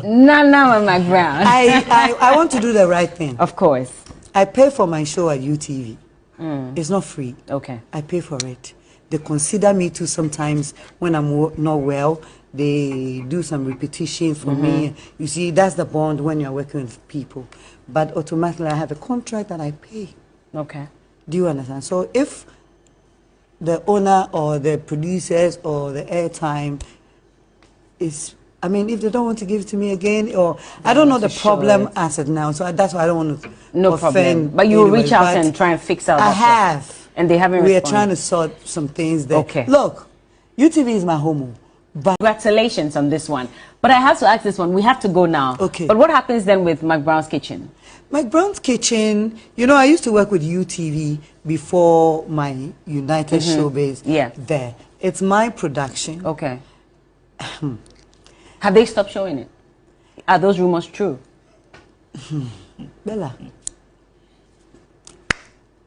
Nana McBROWN. I want to do the right thing. Of course. I pay for my show at UTV. It's not free. Okay. I pay for it. They consider me too sometimes when I'm not well. They do some repetition for me. You see, that's the bond when you're working with people. But automatically, I have a contract that I pay. Okay. Do you understand? So if the owner or the producers or the airtime is, I mean, if they don't want to give it to me again, or I don't know the problem as of now, so that's why I don't want to offend problem. But you will reach out and try and fix out. I have. And they haven't We responded. are trying to sort some things there. Okay. Look, UTV is my home. But congratulations on this one. But I have to ask this one. We have to go now. Okay. But what happens then with McBROWN's Kitchen? McBROWN's Kitchen, you know, I used to work with UTV before my United Showbiz there. It's my production. Okay. Have they stopped showing it? Are those rumors true? Bella,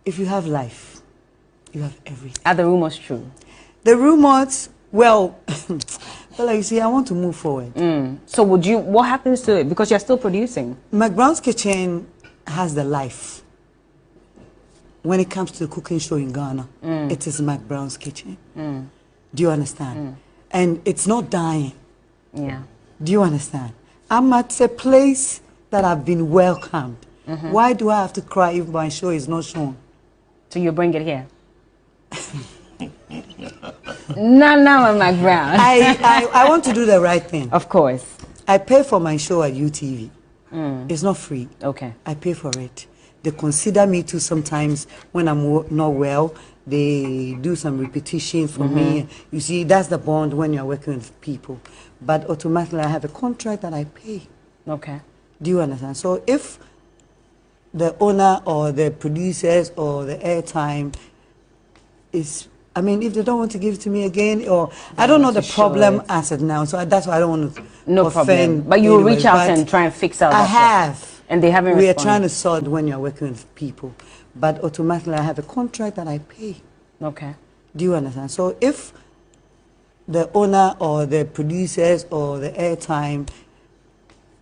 if you have life, you have everything. Are the rumors true? The rumors, well, Bella, you see, I want to move forward. So what happens to it? Because you're still producing. McBROWN's Kitchen has the life. When it comes to the cooking show in Ghana, it is McBROWN's Kitchen. Do you understand? And it's not dying. Yeah. Do you understand? I'm at a place that I've been welcomed. Why do I have to cry if my show is not shown? So you bring it here? Nana McBROWN. I want to do the right thing. Of course. I pay for my show at UTV. It's not free. Okay. I pay for it. They consider me too sometimes when I'm not well. They do some repetition for me. You see, that's the bond when you're working with people. But automatically, I have a contract that I pay. Okay. Do you understand? So if the owner or the producers or the airtime is, I mean, if they don't want to give it to me again, or I don't know the problem as of now, so that's why I don't want to offend. But you will reach out and try and fix out. I have. And they haven't We responded. are trying to sort when you're working with people. But automatically, I have a contract that I pay. Okay. Do you understand? So if the owner or the producers or the airtime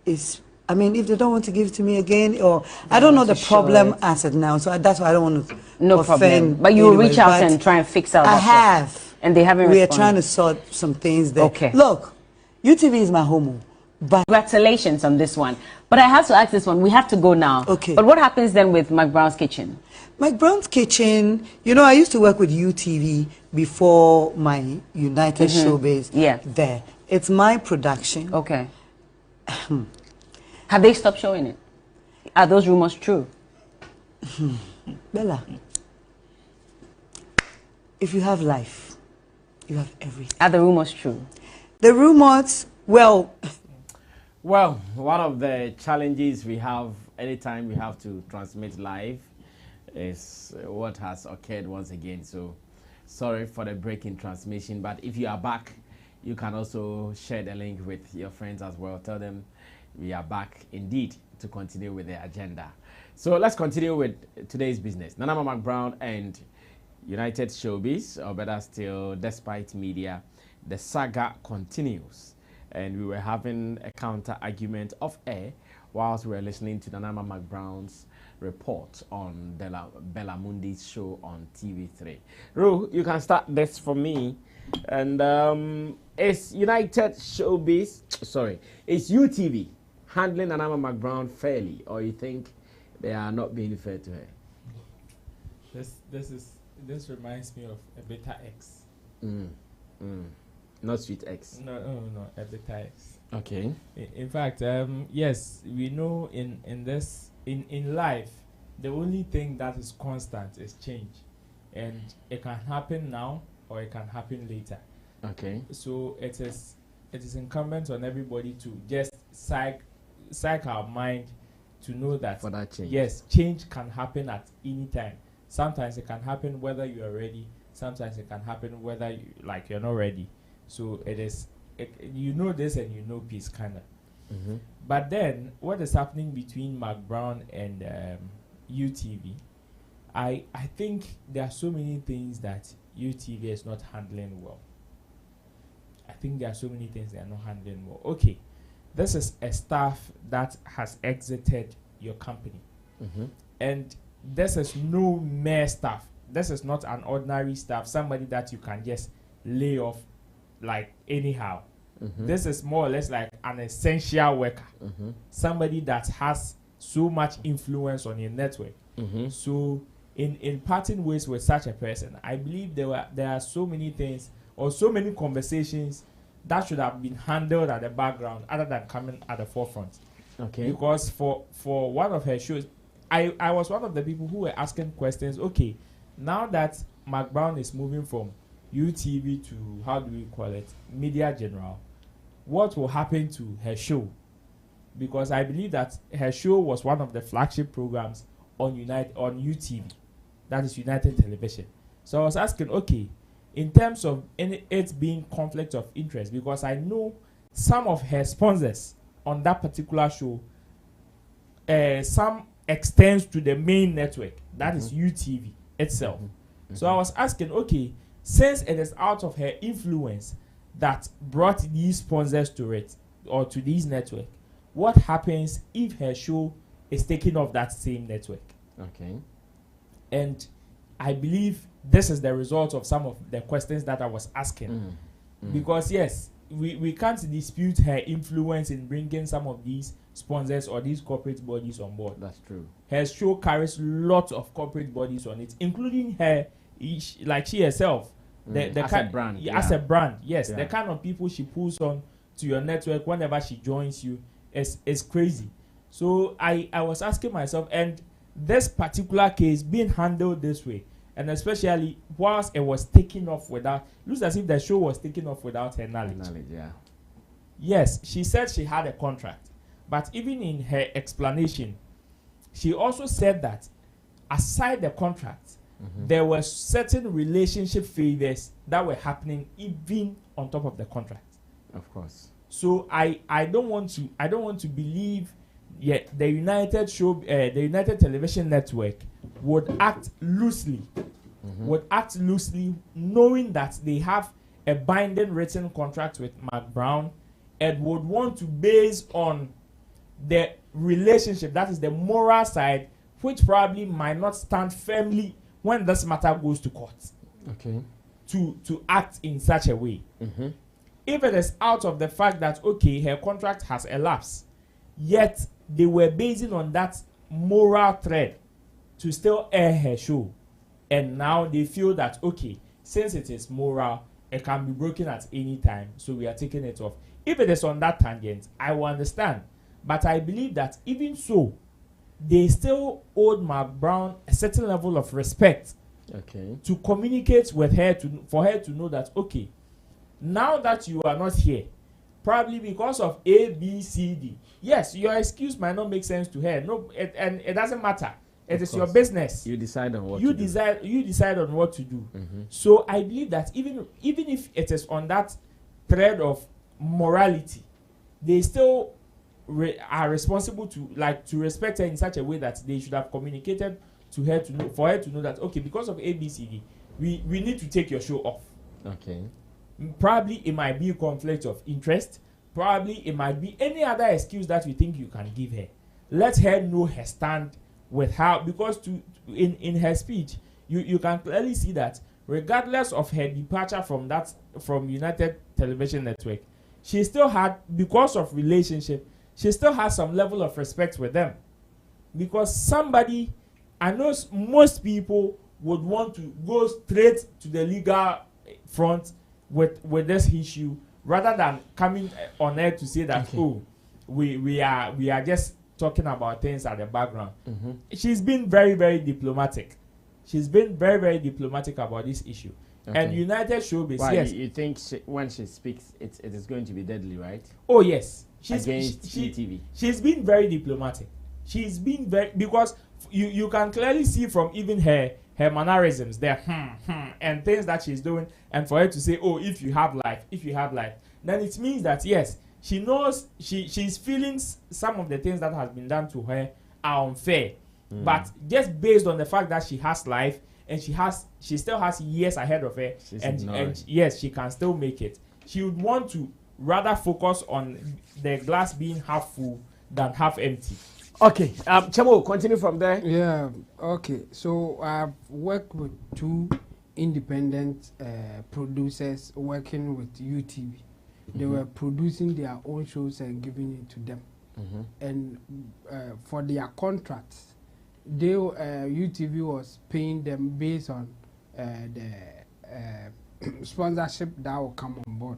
is, I mean, if they don't want to give it to me again, or I don't know the problem as of now, so that's why I don't want to offend. But you will reach out and try and fix out. I have. And they haven't We responded. are trying to sort some things there. Okay. Look, UTV is my home. But congratulations on this one. But I have to ask this one. We have to go now. Okay. But what happens then with McBROWN's Kitchen? McBROWN's Kitchen, you know, I used to work with UTV before my United Showbiz there. It's my production. Okay. Have they stopped showing it? Are those rumors true? Bella, if you have life, you have everything. Are the rumors true? The rumors, well... Well, one of the challenges we have anytime we have to transmit live is what has occurred once again. So sorry for the break in transmission, but if you are back, you can also share the link with your friends as well. Tell them we are back indeed to continue with the agenda. So let's continue with today's business. Nana McBROWN and United Showbiz, or better still, despite media, the saga continues. And we were having a counter argument off air whilst we were listening to Nana McBROWN's report on Bella Mundi's show on TV3. Ru, you can start this for me. And is United Showbiz, sorry, is UTV handling Nana McBROWN fairly, or you think they are not being fair to her? This reminds me of a Beta X. Not Sweet X. No, a Beta X. Okay. In fact, yes, we know in life, the only thing that is constant is change, and it can happen now or it can happen later. Okay. So it is incumbent on everybody to just psych our mind to know that for that change. Yes, change can happen at any time. Sometimes it can happen whether you are ready. Sometimes it can happen whether you're not ready. So you know this and you know peace, kind of. But then, what is happening between McBROWN and UTV? I think there are so many things that UTV is not handling well. I think there are so many things they are not handling well. Okay, this is a staff that has exited your company. And this is no mere staff. This is not an ordinary staff, somebody that you can just lay off like anyhow. This is more or less like an essential worker, somebody that has so much influence on your network. So in parting ways with such a person, I believe there are so many things or so many conversations that should have been handled at the background other than coming at the forefront. Okay. Because for one of her shows, I was one of the people who were asking questions. Okay, now that McBROWN is moving from UTV to, how do we call it, Media General, what will happen to her show? Because I believe that her show was one of the flagship programs on UTV, that is United Television. So I was asking, okay, in terms of it being conflict of interest, because I know some of her sponsors on that particular show, some extends to the main network, that is UTV itself. So I was asking, okay, since it is out of her influence that brought these sponsors to it or to these network, what happens if her show is taken off that same network? Okay. And I believe this is the result of some of the questions that I was asking. Because yes, we can't dispute her influence in bringing some of these sponsors or these corporate bodies on board. That's true. Her show carries lots of corporate bodies on it, including her, like she herself. As a brand. As a brand, yes. Yeah. The kind of people she pulls on to your network whenever she joins you is crazy. So I was asking myself, and this particular case being handled this way, and especially whilst it was taken off without, looks as if the show was taken off without her knowledge. Yeah. Yes, she said she had a contract, but even in her explanation, she also said that aside the contract, there were certain relationship favors that were happening even on top of the contract. Of course. So I don't want to believe the United Television Network would act loosely, knowing that they have a binding written contract with McBROWN, and would want to base on the relationship, that is the moral side, which probably might not stand firmly when this matter goes to court. Okay. To act in such a way. If it is out of the fact that, okay, her contract has elapsed, yet they were basing on that moral thread to still air her show, and now they feel that, okay, since it is moral, it can be broken at any time, so we are taking it off. If it is on that tangent, I will understand. But I believe that even so, they still owed McBROWN a certain level of respect, okay, to communicate with her, for her to know that, okay, now that you are not here, probably because of A, B, C, D. Yes, your excuse might not make sense to her. No, and it doesn't matter. It is your business. You decide on what you to decide. Do. You decide on what to do. So I believe that even if it is on that thread of morality, they still are responsible to respect her in such a way that they should have communicated to her for her to know that, okay, because of ABCD, we need to take your show off. Okay. Probably it might be a conflict of interest. Probably it might be any other excuse that you think you can give her. Let her know her stand with her, because in her speech you can clearly see that regardless of her departure from United Television Network, she still had, because of relationship, she still has some level of respect with them. Because somebody, I know most people would want to go straight to the legal front with this issue rather than coming on air to say that, okay, oh, we are just talking about things at the background. She's been very, very diplomatic. She's been very, very diplomatic about this issue. Okay. And United Showbiz, why, yes. You think when she speaks, it is going to be deadly, right? Oh, yes. Against UTV. She's been very diplomatic. She's been very, because you can clearly see from even her mannerisms there, and things that she's doing, and for her to say, oh, if you have life, then it means that, yes, she knows she's feeling some of the things that has been done to her are unfair. But just based on the fact that she has life, and she still has years ahead of her, and yes, she can still make it. She would want to rather focus on the glass being half full than half empty. Okay, Chemo, continue from there. Yeah, okay. So I've worked with two independent producers working with UTV. They were producing their own shows and giving it to them. And for their contracts, they UTV was paying them based on the sponsorship that will come on board.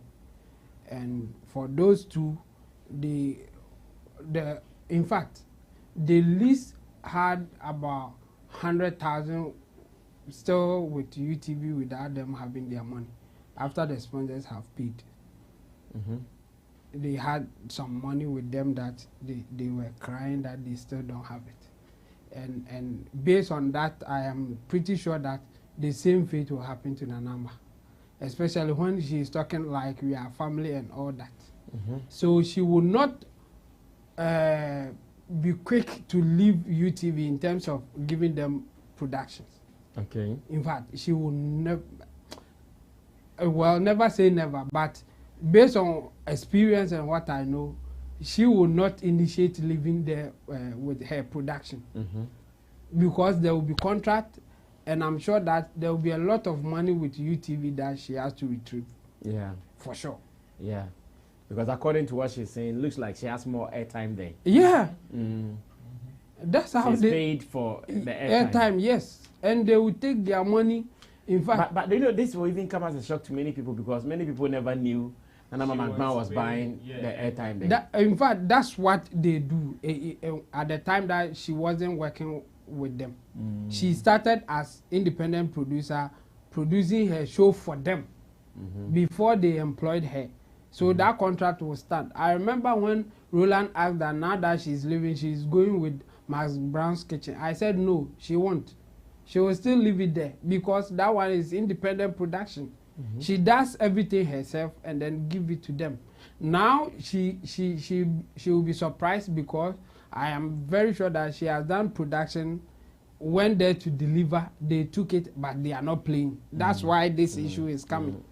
And for those two, in fact, the least had about 100,000 still with UTV without them having their money. After the sponsors have paid, they had some money with them that they were crying that they still don't have it. And based on that, I am pretty sure that the same fate will happen to Nanama, especially when she's talking like we are family and all that. So she will not be quick to leave UTV in terms of giving them productions. Okay. In fact, she will never, well, never say never, but based on experience and what I know, she will not initiate leaving there with her production. Because there will be contract, and I'm sure that there will be a lot of money with UTV that she has to retrieve. Yeah. For sure. Yeah. Because according to what she's saying, it looks like she has more airtime there. Yeah. That's how she's they paid for the airtime. Yes. And they will take their money. In fact, but you know, this will even come as a shock to many people because many people never knew Nanama McBROWN was buying the airtime there. In fact, that's what they do. At the time that she wasn't working with them, she started as independent producer, producing her show for them before they employed her. So that contract will start. I remember when Roland asked that now that she's leaving, she's going with McBROWN's Kitchen. I said no, she won't. She will still leave it there because that one is independent production. She does everything herself and then give it to them. Now she will be surprised because I am very sure that she has done production, went there to deliver, they took it, but they are not playing. That's why this issue is coming.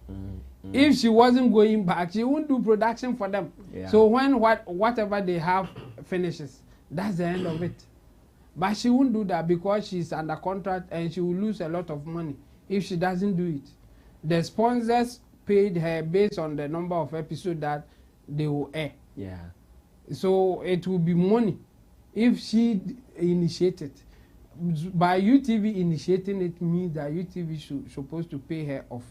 If she wasn't going back, she wouldn't do production for them. So when whatever they have finishes, that's the end of it. But she won't do that because she's under contract and she will lose a lot of money if she doesn't do it. The sponsors paid her based on the number of episodes that they will air. Yeah. So it will be money if she initiated. By UTV initiating it means that UTV supposed to pay her off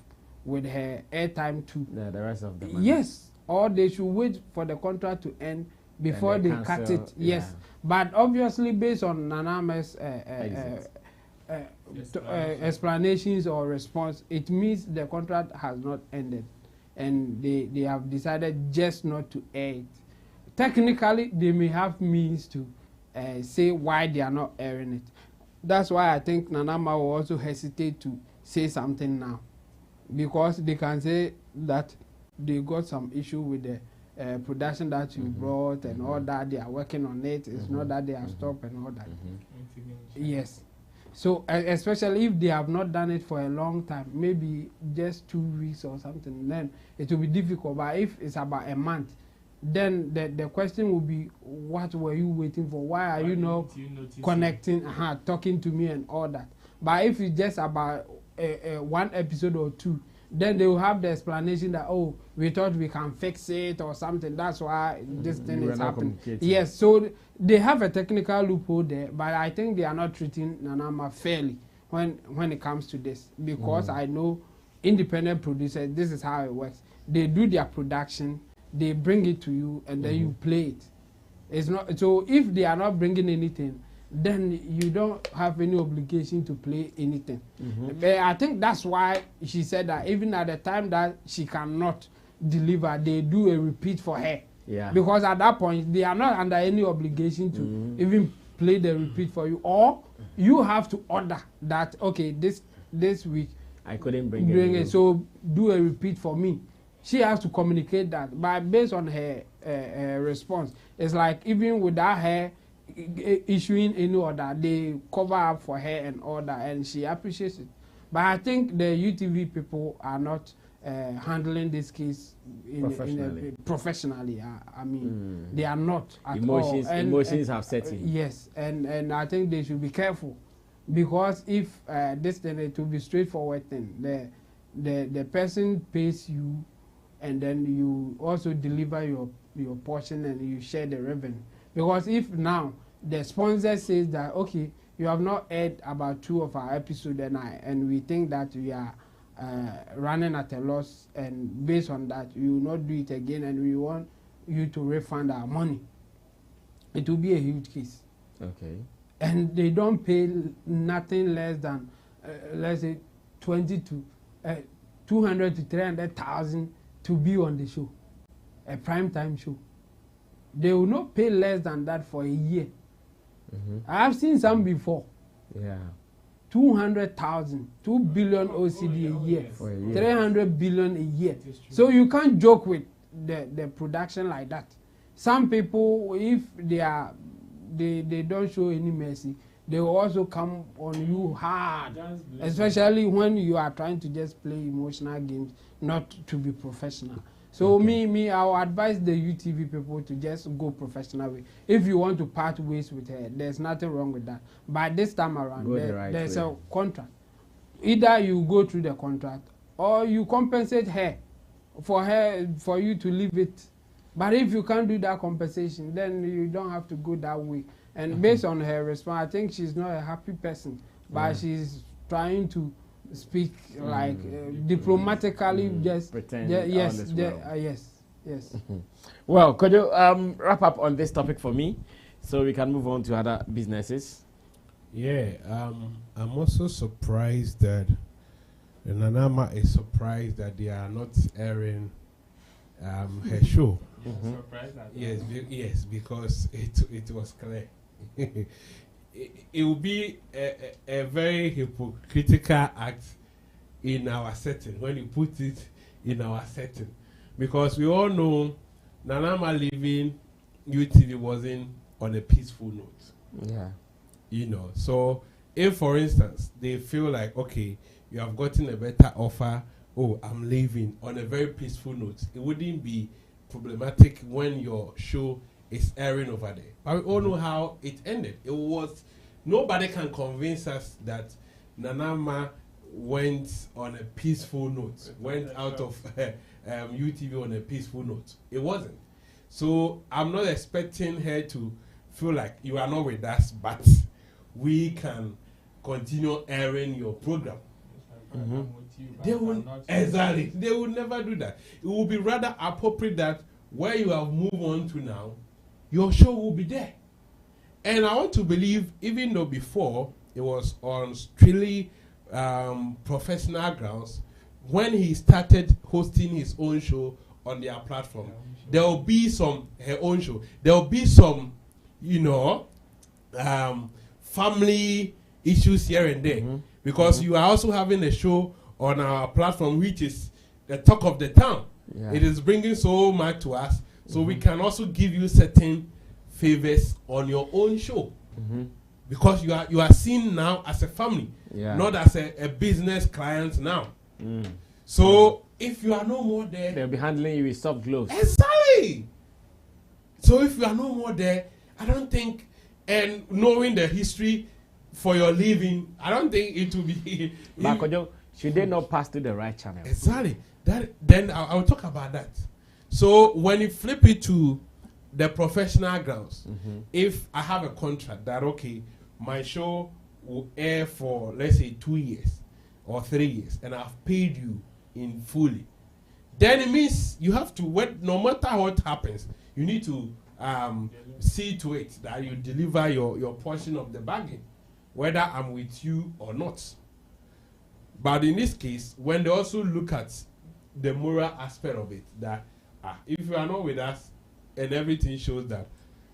with her airtime too. Yeah, the rest of the money. Yes, or they should wait for the contract to end before they cut it. Yes, but obviously based on Nanama's explanations or response, it means the contract has not ended, and they have decided just not to air it. Technically, they may have means to say why they are not airing it. That's why I think Nanama will also hesitate to say something now, because they can say that they got some issue with the production that you brought and all that. They are working on it. It's not that they have stopped and all that. Yes. So especially if they have not done it for a long time, maybe just 2 weeks or something, then it will be difficult. But if it's about a month, then the question will be, what were you waiting for? Why are you not connecting, talking to me and all that? But if it's just about 1 episode or 2, then they will have the explanation that, oh, we thought we can fix it or something. That's why this thing is happening. Yes, so they have a technical loophole there, but I think they are not treating Nanama fairly when it comes to this, because I know independent producers, this is how it works. They do their production, they bring it to you, and then you play it. It's not so if they are not bringing anything, then you don't have any obligation to play anything. But I think that's why she said that even at the time that she cannot deliver, they do a repeat for her. Yeah. Because at that point, they are not under any obligation to even play the repeat for you. Or you have to order that, okay, this week I couldn't bring it, so do a repeat for me. She has to communicate that. But based on her response, it's like even without her issuing any order, they cover up for her and order, and she appreciates it. But I think the UTV people are not handling this case professionally. I mean, they are not at emotions, all. And, emotions have set in. Yes, and I think they should be careful, because if this thing, it will be straightforward thing. The person pays you, and then you also deliver your portion and you share the revenue. Because if now the sponsor says that, okay, you have not aired about 2 of our episodes, and we think that we are running at a loss, and based on that you will not do it again, and we want you to refund our money, it will be a huge case. Okay. And they don't pay nothing less than let's say 200 to 300,000 to be on the show, a prime time show. They will not pay less than that for a year. I have seen some before. Yeah. 200,000, 2 billion OCD a year, For a year. 300 billion a year. So you can't joke with the production like that. Some people, if they don't show any mercy, they will also come on you hard, especially when you are trying to just play emotional games, not to be professional. So me, I will advise the UTV people to just go professional way. If you want to part ways with her, there's nothing wrong with that. But this time around, there's a contract. Either you go through the contract, or you compensate her for you to leave it. But if you can't do that compensation, then you don't have to go that way. And based on her response, I think she's not a happy person, but she's trying to speak like diplomatically, just pretend. yes. Well, could you wrap up on this topic for me, so we can move on to other businesses? Yeah, I'm also surprised that Nanama is surprised that they are not airing her show. Yes, because it was clear. It will be a very hypocritical act in our setting, when you put it in our setting, because we all know Nanama leaving UTV wasn't on a peaceful note. Yeah. You know, so if, for instance, they feel like, okay, you have gotten a better offer, oh, I'm leaving on a very peaceful note, it wouldn't be problematic when your show is airing over there. But we all know how it ended. It was, nobody can convince us that Nanama went on a peaceful note, went out of UTV on a peaceful note. It wasn't. So I'm not expecting her to feel like you are not with us, but we can continue airing your program. They will exactly. They will never do that. It will be rather appropriate that where you have moved on to now, your show will be there. And I want to believe, even though before it was on strictly professional grounds, when he started hosting his own show on their platform, there will be some her own show. There will be some, you know, family issues here and there, because you are also having a show on our platform which is the talk of the town. Yeah. It is bringing so much to us, so we can also give you certain favors on your own show, because you are seen now as a family, not as a business client now. So if you are no more there, they'll be handling you with soft gloves. Exactly. So if you are no more there, I don't think, and knowing the history for your leaving, I don't think it will be. But should they not pass to the right channel? Exactly. Then I'll talk about that. So when you flip it to the professional grounds, if I have a contract that, okay, my show will air for, let's say, 2 years or 3 years, and I've paid you in fully, then it means you have to, no matter what happens, you need to see to it that you deliver your portion of the bargain, whether I'm with you or not. But in this case, when they also look at the moral aspect of it, that if you are not with us and everything shows that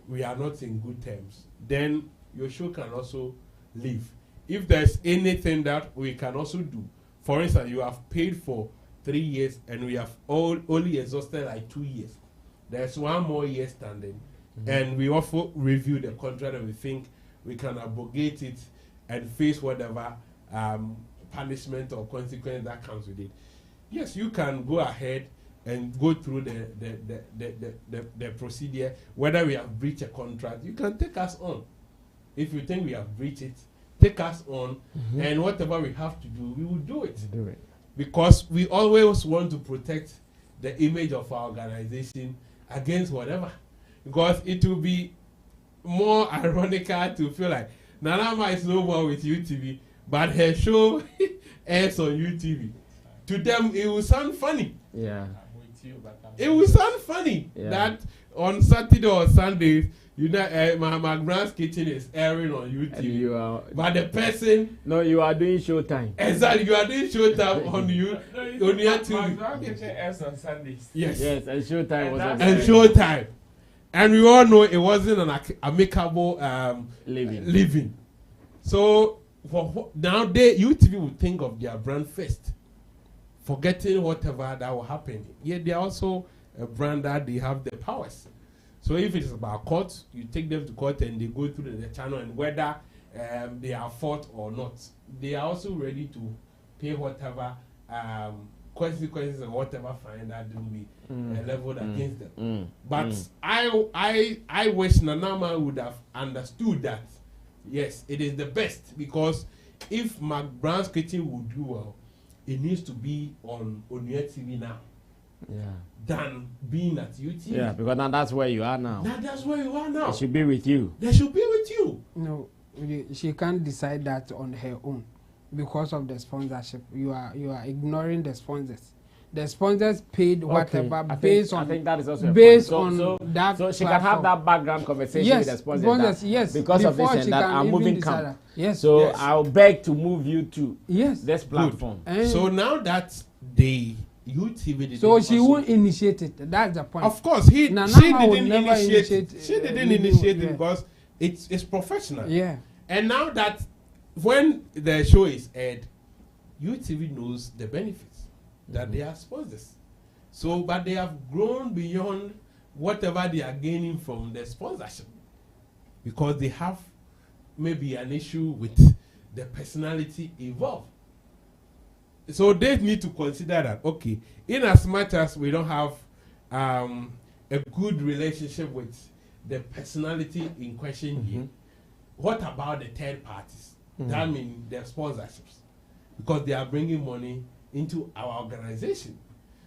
we are not in good terms, then your show can also leave. If there's anything that we can also do, for instance, you have paid for 3 years and we have only exhausted like 2 years. There's 1 more year standing, and we also review the contract and we think we can abrogate it and face whatever punishment or consequence that comes with it. yes, you can go ahead and go through the procedure. Whether we have breached a contract, you can take us on. If you think we have breached it, take us on, and whatever we have to do, we will do it. Because we always want to protect the image of our organization against whatever. Because it will be more ironical to feel like Nanama is no more with UTV, but her show airs on UTV. To them, it will sound funny. Yeah. It will sound funny that on Saturday or Sundays, you know, McBROWN's kitchen is airing on UTV. But the person. No, you are doing showtime. Exactly, you are doing showtime on you. On your TV. McBROWN kitchen airs on Sundays. Yes. Yes, and showtime was on and showtime. And we all know it wasn't an amicable living. So now UTV will think of their brand first, forgetting whatever that will happen. Yet they are also a brand that they have the powers. So if it's about court, you take them to court and they go through the channel, and whether they are fault or not, they are also ready to pay whatever consequences or whatever fine that will be leveled against them. But I wish Nanama would have understood that yes, it is the best, because if McBROWN's kitchen will do well, it needs to be on your TV now. Yeah. Than being at UTV. Yeah, because now that's where you are now. That's where you are now. It should be with you. They should be with you. No, she can't decide that on her own because of the sponsorship. You are ignoring the sponsors. The sponsors paid whatever based on. I think that is also based on that. So she can have that background conversation with the sponsors. Yes, because of this and that, I'm moving camp. Yes. So I'll beg to move you to this platform. So now that the UTV didn't. So she won't initiate it. That's the point. Of course, she didn't initiate it. She didn't initiate it because it's professional. Yeah. And now that when the show is aired, UTV knows the benefits that they are sponsors. So, but they have grown beyond whatever they are gaining from the sponsorship, because they have maybe an issue with the personality involved. So they need to consider that, okay, in as much as we don't have a good relationship with the personality in question here, what about the third parties? That means the sponsorships, because they are bringing money into our organization.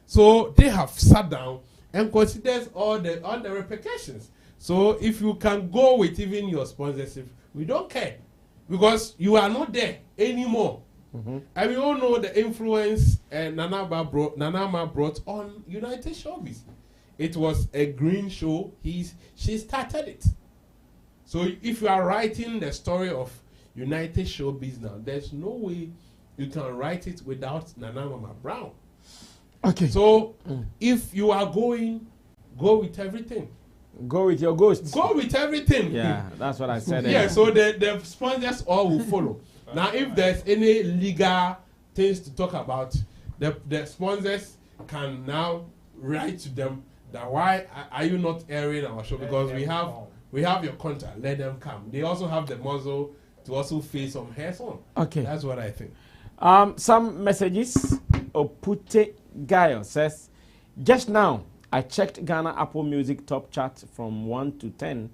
So they have sat down and considered all the repercussions. So if you can go with even your sponsorship, we don't care, because you are not there anymore. And we all know the influence Nanama brought on United Showbiz. It was a green show. She started it. So if you are writing the story of United Showbiz now, there's no way you can write it without Nanama McBROWN. Okay. So if you are going, go with everything. Go with your ghost. Go with everything. Yeah, that's what I said. Yeah, so the sponsors all will follow. Now, if there's any legal things to talk about, the sponsors can now write to them that why are you not airing our show? Because we have your contract. Let them come. They also have the muzzle to also face some hairs on. Okay, that's what I think. Some messages. Opute Gaio says, just now I checked Ghana Apple Music top chart from 1 to 10,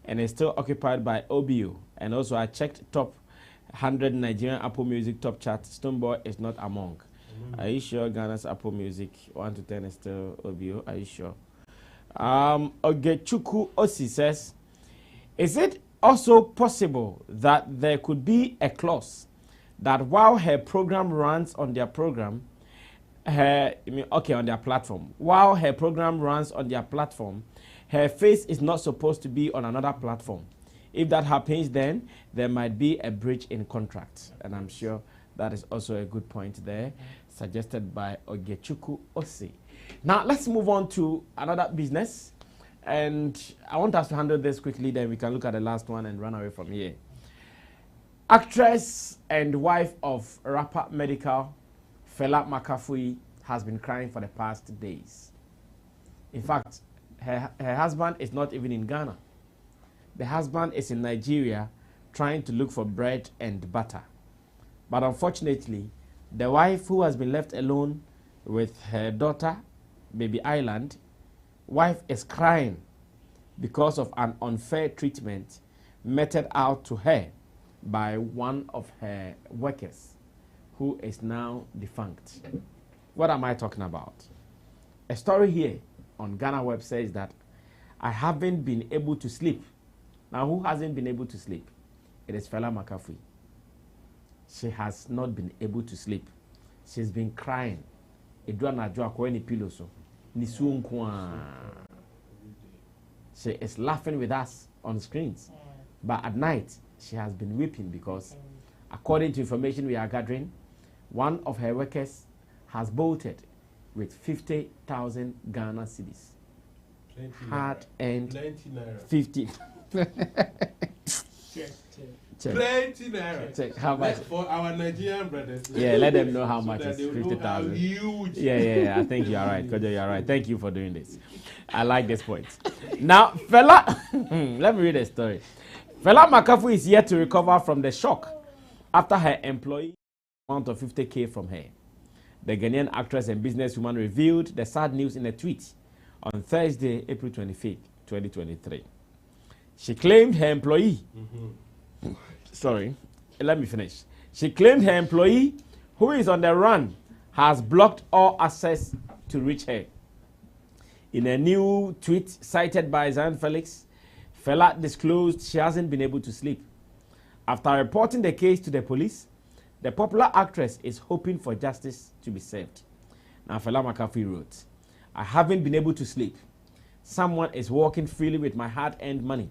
and it's still occupied by OBO. And also I checked top 100 Nigerian Apple Music top chart. Stonebwoy is not among. Are you sure Ghana's Apple Music 1 to 10 is still OBO? Are you sure? Ogechuku Osi says, is it also possible that there could be a clause that while her program runs on their program, on their platform, while her program runs on their platform, her face is not supposed to be on another platform? If that happens, then there might be a breach in contract. And I'm sure that is also a good point there, suggested by Ogechuku Osi. Now, let's move on to another business. And I want us to handle this quickly, then we can look at the last one and run away from here. Actress and wife of rapper Medical, Fela Makafui, has been crying for the past days. In fact, her husband is not even in Ghana. The husband is in Nigeria trying to look for bread and butter. But unfortunately, the wife, who has been left alone with her daughter, Baby Island. Wife is crying because of an unfair treatment meted out to her by one of her workers, who is now defunct. What am I talking about? A story here on Ghana Web says that I haven't been able to sleep. Now, who hasn't been able to sleep? It is Fela Makafui. She has not been able to sleep. She's been crying. She is laughing with us on screens. But at night, she has been weeping because, according to information we are gathering, one of her workers has bolted with 50,000 Ghana cedis. Hard and 50. Check. Plenty naira. Check how much for our Nigerian brothers. Yeah, let them know how much so is 50,000. Huge. Yeah. I think you are right, Kojo. You are right. Thank you for doing this. I like this point. Now, Fela, let me read a story. Fela Makafui is yet to recover from the shock after her employee amount of 50K from her. The Ghanaian actress and businesswoman revealed the sad news in a tweet on Thursday, April 25th, 2023. She claimed her employee. Sorry, let me finish. She claimed her employee, who is on the run, has blocked all access to reach her. In a new tweet cited by Zion Felix, Fela disclosed she hasn't been able to sleep. After reporting the case to the police, the popular actress is hoping for justice to be served. Now, Fela Makafui wrote, I haven't been able to sleep. Someone is walking freely with my hard-earned money.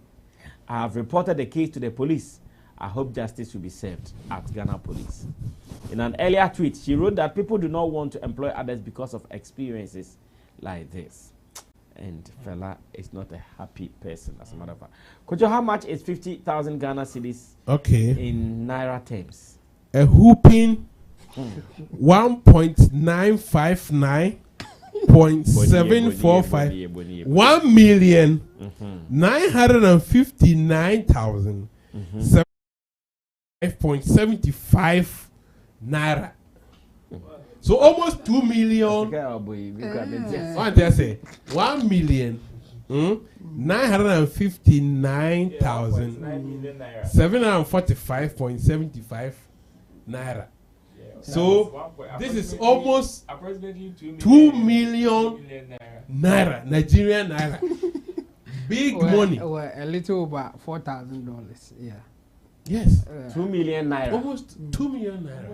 I have reported the case to the police. I hope justice will be served at Ghana Police. In an earlier tweet, she wrote that people do not want to employ others because of experiences like this. And Fela is not a happy person, as a matter of fact. Could you, how much is 50,000 Ghana cedis in Naira terms? A whooping 1.959.745 1,959,705.75 naira. So almost 2 million. What did I say? 1,959,745.75 naira. So this is almost approximately 2 million naira, Nigerian naira. Big money. Well, a little over $4,000. Yeah. Yes. 2 million naira. Almost 2 million naira.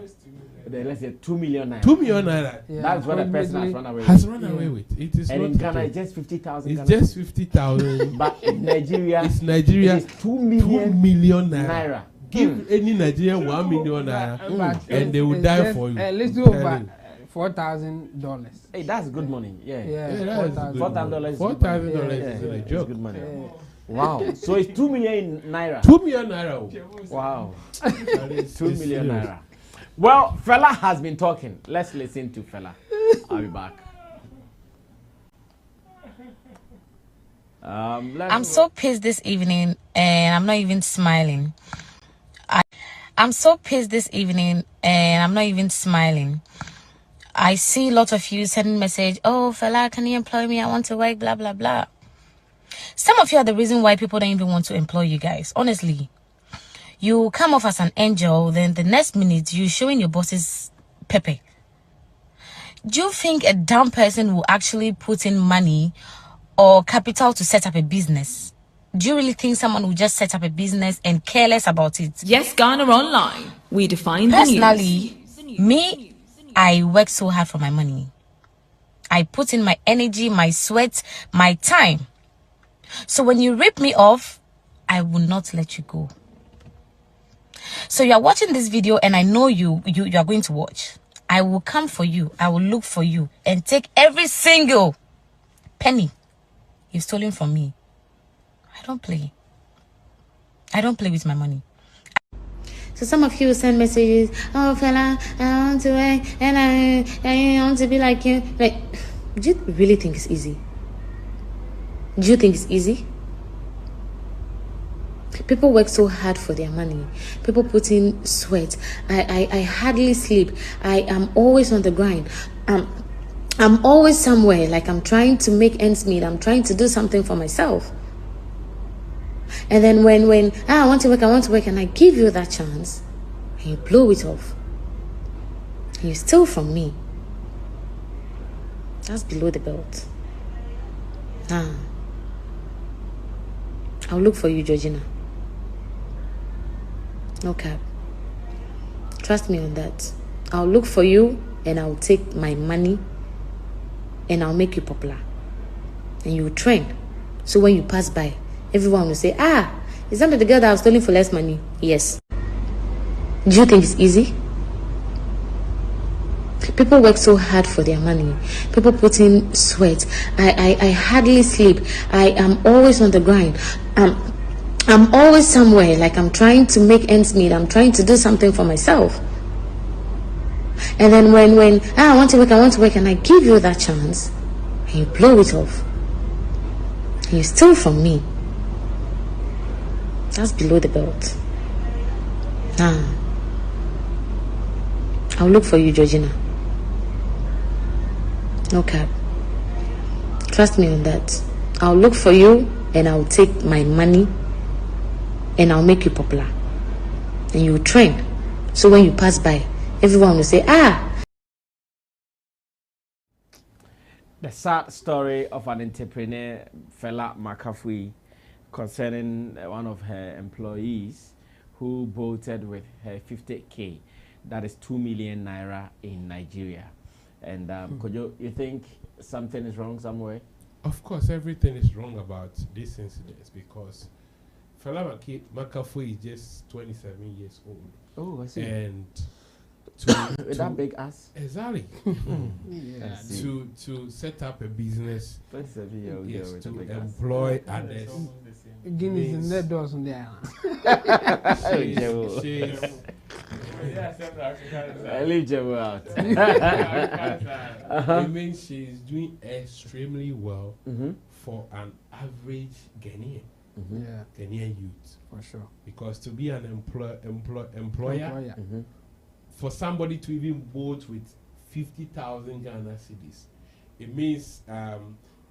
Let's say 2 million naira. 2 million naira. Yeah, That's what a person has run away with. Has run away with. It is and not in Ghana, okay. it's just 50,000. It's just 50,000. But in Nigeria, It's Nigeria. it is 2 million naira. Give any Nigerian 1 million naira, and they will it's die just for you. A little over $4,000. hey, that's good money. Yeah. $4,000. $4,000 is $4,000 Yeah, is a it's joke. good money. Wow. So it's 2 million naira. 2 million naira. Wow. 2 million naira. Well, Fela has been talking. Let's listen to Fela. I'll be back. I'm so pissed this evening and I'm not even smiling. I'm so pissed this evening and I'm not even smiling. I see a lot of you sending message, oh, Fela, can you employ me? I want to work, blah, blah, blah. Some of you are the reason why people don't even want to employ you guys. Honestly, you come off as an angel, then the next minute you showing your bosses pepe. Do you think a dumb person will actually put in money or capital to set up a business? Do you really think someone will just set up a business and care less about it? Yes, Ghana Online. We define the Personally, me, I work so hard for my money. I put in my energy, my sweat, my time. So when you rip me off, I will not let you go. So you are watching this video and I know you are going to watch. I will come for you. I will look for you and take every single penny you've stolen from me. I don't play. I don't play with my money. So some of you send messages, oh Fela, I want to work and I want to be like you. Like, do you really think it's easy? Do you think it's easy? People work so hard for their money. People put in sweat. I hardly sleep. I am always on the grind. I'm always somewhere, like I'm trying to make ends meet. I'm trying to do something for myself. And then when I want to work, and I give you that chance, and you blow it off, and you steal from me, that's below the belt. I'll look for you, Georgina. No cap. Trust me on that. I'll look for you, and I'll take my money, and I'll make you popular. And you will trend. So when you pass by, everyone will say, is that the girl that I was stealing for less money? Yes. Do you think it's easy? People work so hard for their money. People put in sweat. I hardly sleep. I am always on the grind. I'm always somewhere, like I'm trying to make ends meet. I'm trying to do something for myself. And then when I want to work, and I give you that chance, and you blow it off, and you steal from me, that's below the belt. I'll look for you, Georgina. No cap. Trust me on that. I'll look for you, and I'll take my money, and I'll make you popular. And you will trend. So when you pass by, everyone will say, The sad story of an entrepreneur, Fela Makafui, concerning one of her employees who bolted with her 50K, that is 2 million naira in Nigeria. And you think something is wrong somewhere? Of course, everything is wrong about this incident because Fela Makafui is just 27 years old. Oh, I see. And with that big ass? Exactly. Yeah. To set up a business, 27-year-old yes, girl with to a big employ others. Guineas in the doors on there. I leave Jebo out. It means she's doing extremely well for an average Ghanaian. Ghanaian youth. For sure. Because to be an employer, for somebody to even bolt with 50,000 Ghana cedis, it means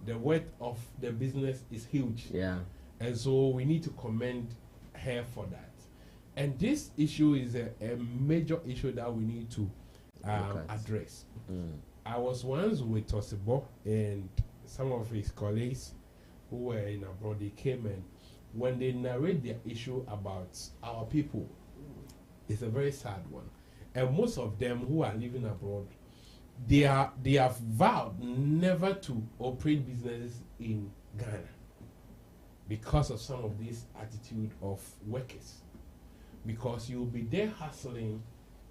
the worth of the business is huge. Yeah. And so we need to commend her for that. And this issue is a major issue that we need to address. I was once with Tosebo and some of his colleagues who were in abroad. They came, and when they narrate their issue about our people, it's a very sad one. And most of them who are living abroad, they have vowed never to operate businesses in Ghana because of some of this attitude of workers. Because you'll be there hustling,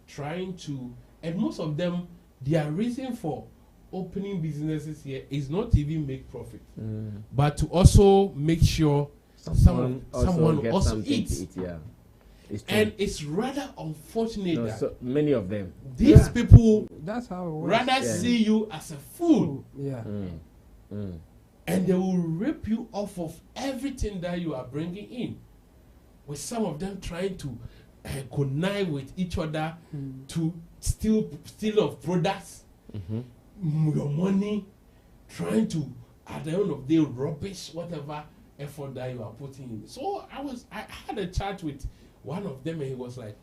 trying to, and most of them, their reason for opening businesses here is not even make profit, but to also make sure someone also eats. Yeah. And it's rather unfortunate that so many of them, these people that's how it works. rather see you as a fool. Yeah. And they will rip you off of everything that you are bringing in. With some of them trying to connive with each other to steal of products, your money, trying to, at the end of the day, rubbish whatever effort that you are putting in. So I had a chat with one of them, and he was like,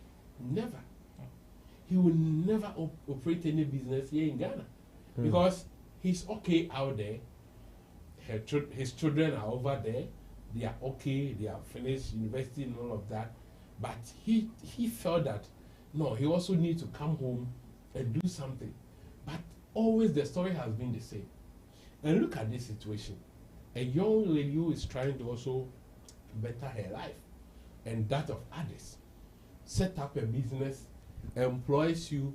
he will never operate any business here in Ghana because he's okay out there. His children are over there. They are okay. They have finished university and all of that. But he felt that, no, he also needs to come home and do something. But always the story has been the same. And look at this situation. A young lady who is trying to also better her life and that of others. Set up a business, employs you,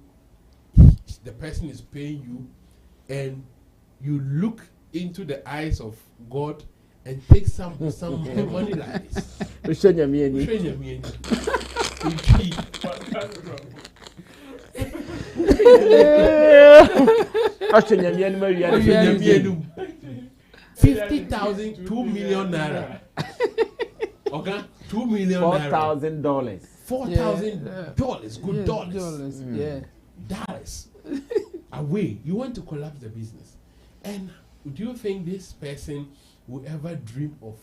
the person is paying you, and you look into the eyes of God and take some money like this. $50,000, 2 million naira. Okay, $2 million. $4,000. $4,000. Good dollars. Yeah. Dollars. away. You want to collapse the business. And do you think this person will ever dream of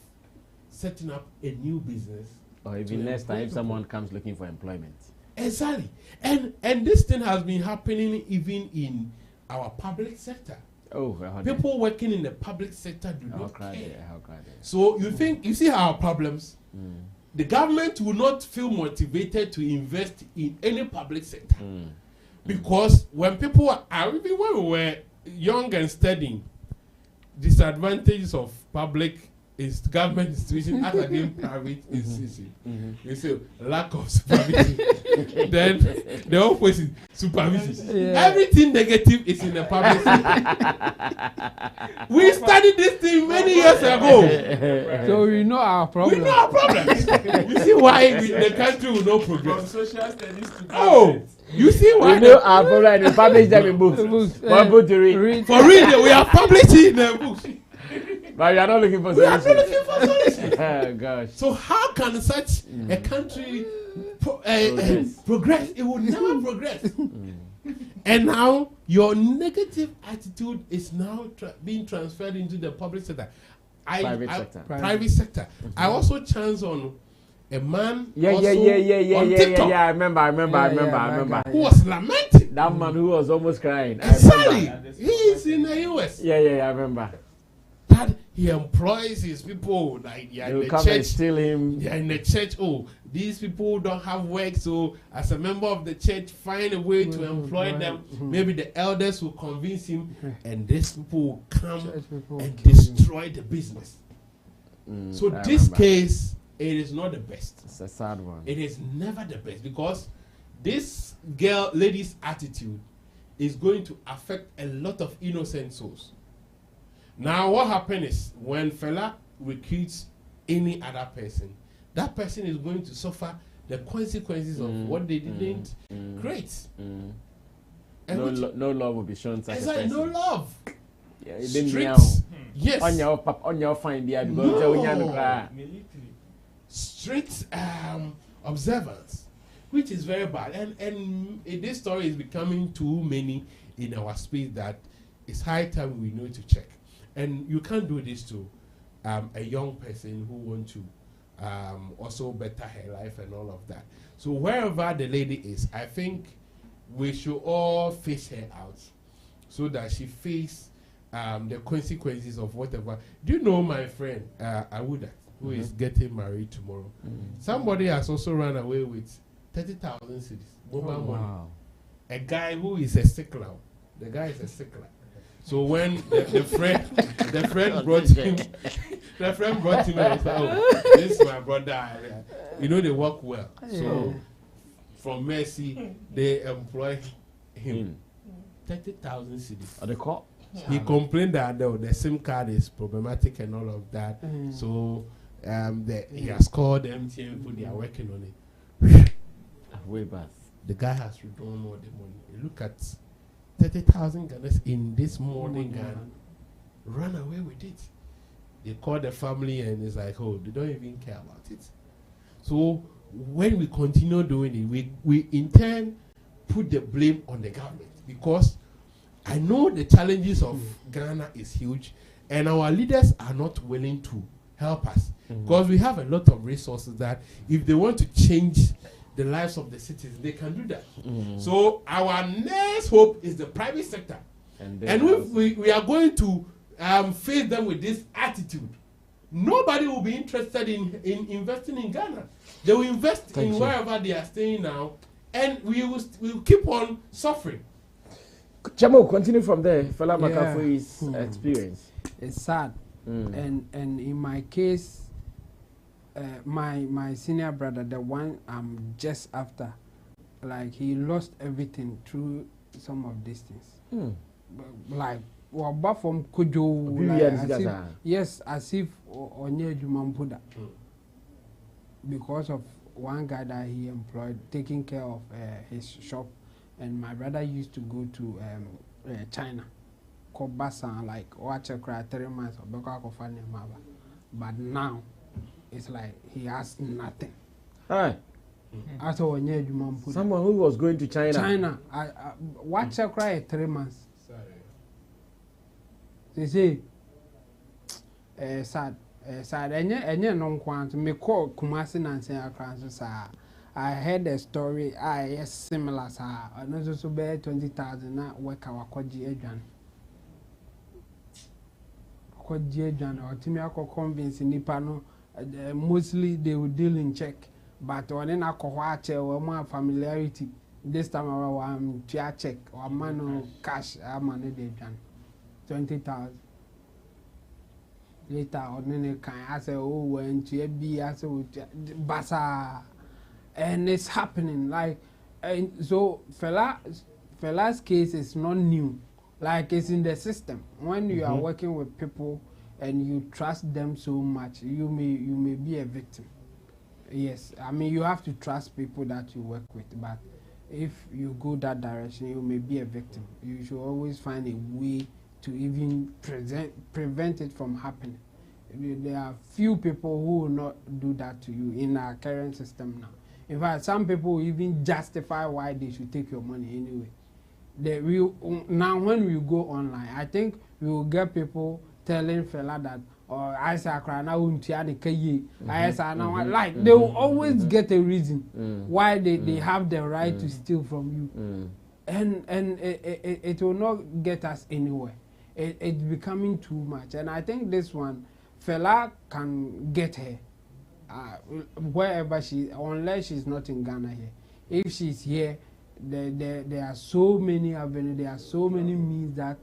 setting up a new business? Or even next time someone comes looking for employment. Exactly. And this thing has been happening even in our public sector. Oh, people working in the public sector do not care. How crowded. So you see our problems. The government will not feel motivated to invest in any public sector. Because when people are, even when we were young and studying, disadvantages of public government institution as against private institution. You see, lack of supervision. Then the opposite, supervision. Yeah. Everything negative is in the public sector. We studied this thing many years ago. So we know our problem. We know our problems. You see why the country will not progress. From social studies to oh, you see why? We know our problem and publish them in books. One book to read. For reading, we are publishing in the books. But you are not looking for solutions. We are not looking for solutions. Oh gosh. So how can such a country progress? It will never progress. And now your negative attitude is now being transferred into the public sector. Private sector. I also chance on a man. Yeah. I remember. Who was lamenting? That man who was almost crying. Exactly. He's in the US. Yeah, I remember. That he employs his people like in the church. Steal him. They are in the church. Oh, these people don't have work, so as a member of the church, find a way to employ them. Maybe the elders will convince him, and these people will come and destroy the business. So this case, it is not the best. It's a sad one. It is never the best because this lady's attitude is going to affect a lot of innocent souls. Now, what happens is when Fela recruits any other person, that person is going to suffer the consequences of what they didn't create. No love will be shown such a person. No love. Yeah, yes. On your fine there because strict observance, which is very bad. And this story is becoming too many in our space that it's high time we know to check. And you can't do this to a young person who wants to also better her life and all of that. So wherever the lady is, I think we should all face her out so that she face the consequences of whatever. Do you know my friend Awuda, who is getting married tomorrow? Somebody has also run away with 30,000 cedis. Wow. A guy who is a stickler. The guy is a stickler. So when the friend brought him, and was like, oh, this is my brother. You know, they work well. So from Mercy, they employ him. 30,000 cedis. Are they caught? He complained that the SIM card is problematic and all of that. So he has called MTN people, they are working on it. Way back. The guy has withdrawn all the money. Look at 30,000 Ghanas in this morning and run away with it. They call the family and it's like, oh, they don't even care about it. So when we continue doing it, we in turn put the blame on the government because I know the challenges of Ghana is huge and our leaders are not willing to help us because we have a lot of resources that if they want to change the lives of the citizens, they can do that. So our next hope is the private sector. And if we are going to face them with this attitude, nobody will be interested in investing in Ghana. They will invest in wherever they are staying now, and we will keep on suffering. Chamo, continue from there. Fela Makafui's experience. It's sad. And in my case, my senior brother, the one I'm just after, like he lost everything through some of these things. Like but from Kojo, as if Onye Jumampuda, because of one guy that he employed taking care of his shop, and my brother used to go to China, Kobasan, like watch a cry 3 months of Beka, but now it's like he has nothing. After 1 year, someone who was going to China. China, I watch her cry 3 months. They say, sad, and you know, quant me call Kumasi and say, I heard a story, similar, sir. I know so bear 20,000 na work our Koji Edwan. Koji Edwan or Timiako convince Nipano, mostly they will deal in check, but on an alcohol or more familiarity. This time around, I'm to check or man cash, I'm on it 20,000. Later on, I say, oh, when to be as a basa. And it's happening like, and so Fela's case is not new, like it's in the system. When you are working with people and you trust them so much, you may be a victim. Yes, I mean you have to trust people that you work with, but if you go that direction, you may be a victim. You should always find a way to even prevent it from happening. There are few people who will not do that to you in our current system now. In fact, some people even justify why they should take your money anyway. Now, when we go online, I think we will get people telling Fela that, or I say, like they will always get a reason why they have the right to steal from you, and it will not get us anywhere. It's becoming too much, and I think this one, Fela can get her. Wherever unless she's not in Ghana here. If she's here, there are so many avenues, there are so many means that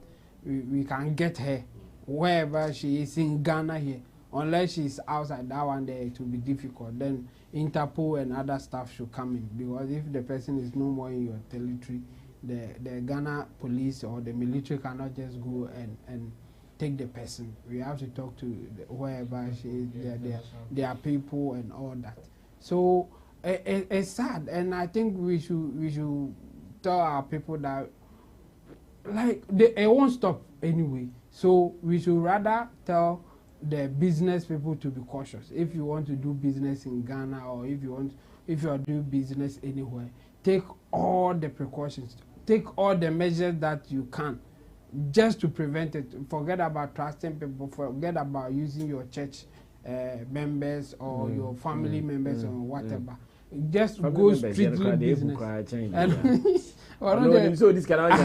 we can get her wherever she is in Ghana here. Unless she's outside that one, there it will be difficult. Then Interpol and other stuff should come in, because if the person is no more in your territory, the Ghana police or the military cannot just go and take the person. We have to talk to wherever she is, their people and all that. So it's sad, and I think we should tell our people that like it won't stop anyway. So we should rather tell the business people to be cautious. If you want to do business in Ghana, or if you are doing business anywhere, take all the precautions, take all the measures that you can, just to prevent it. Forget about trusting people, forget about using your church members or your family members or whatever. Just go strictly business. So this cannot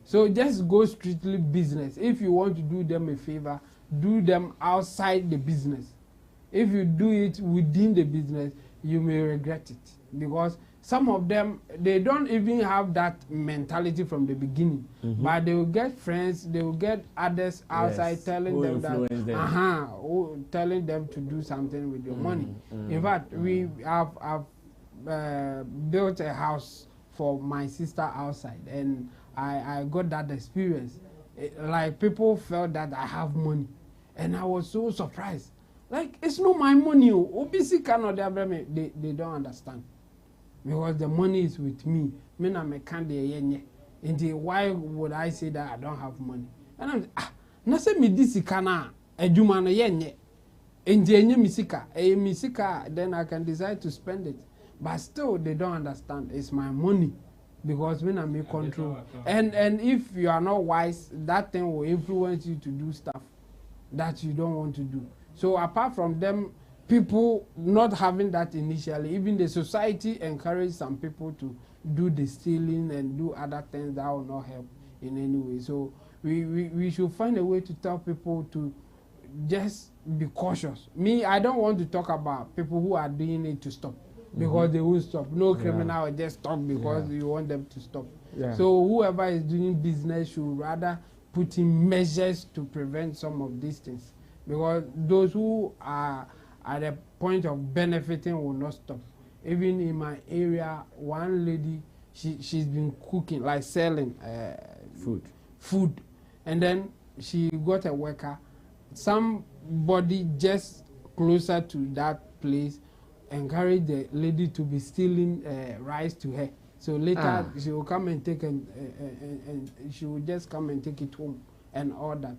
so just go strictly business. If you want to do them a favor, do them outside the business. If you do it within the business, you may regret it, because some of them, they don't even have that mentality from the beginning, but they will get friends, they will get others outside telling them that, telling them to do something with your money. In fact, we have built a house for my sister outside, and I got that experience. Like people felt that I have money, and I was so surprised. Like, it's not my money. OBC cannot, they don't understand. Because the money is with me. Why would I say that I don't have money? And I'm nase me disikana ejuma no yenye. Enye misika, then I can decide to spend it. But still they don't understand. It's my money. Because when I make control. And if you are not wise, that thing will influence you to do stuff that you don't want to do. So apart from them, people not having that initially, even the society encourage some people to do the stealing and do other things that will not help in any way. So we should find a way to tell people to just be cautious. Me, I don't want to talk about people who are doing it to stop, because they will stop. No criminal will just stop because you want them to stop. So whoever is doing business should rather put in measures to prevent some of these things, because those who are at the point of benefiting will not stop. Even in my area, one lady, she's been cooking, like selling food, and then she got a worker. Somebody just closer to that place encouraged the lady to be stealing rice to her. So later she will come and take and she will just come and take it home and all that.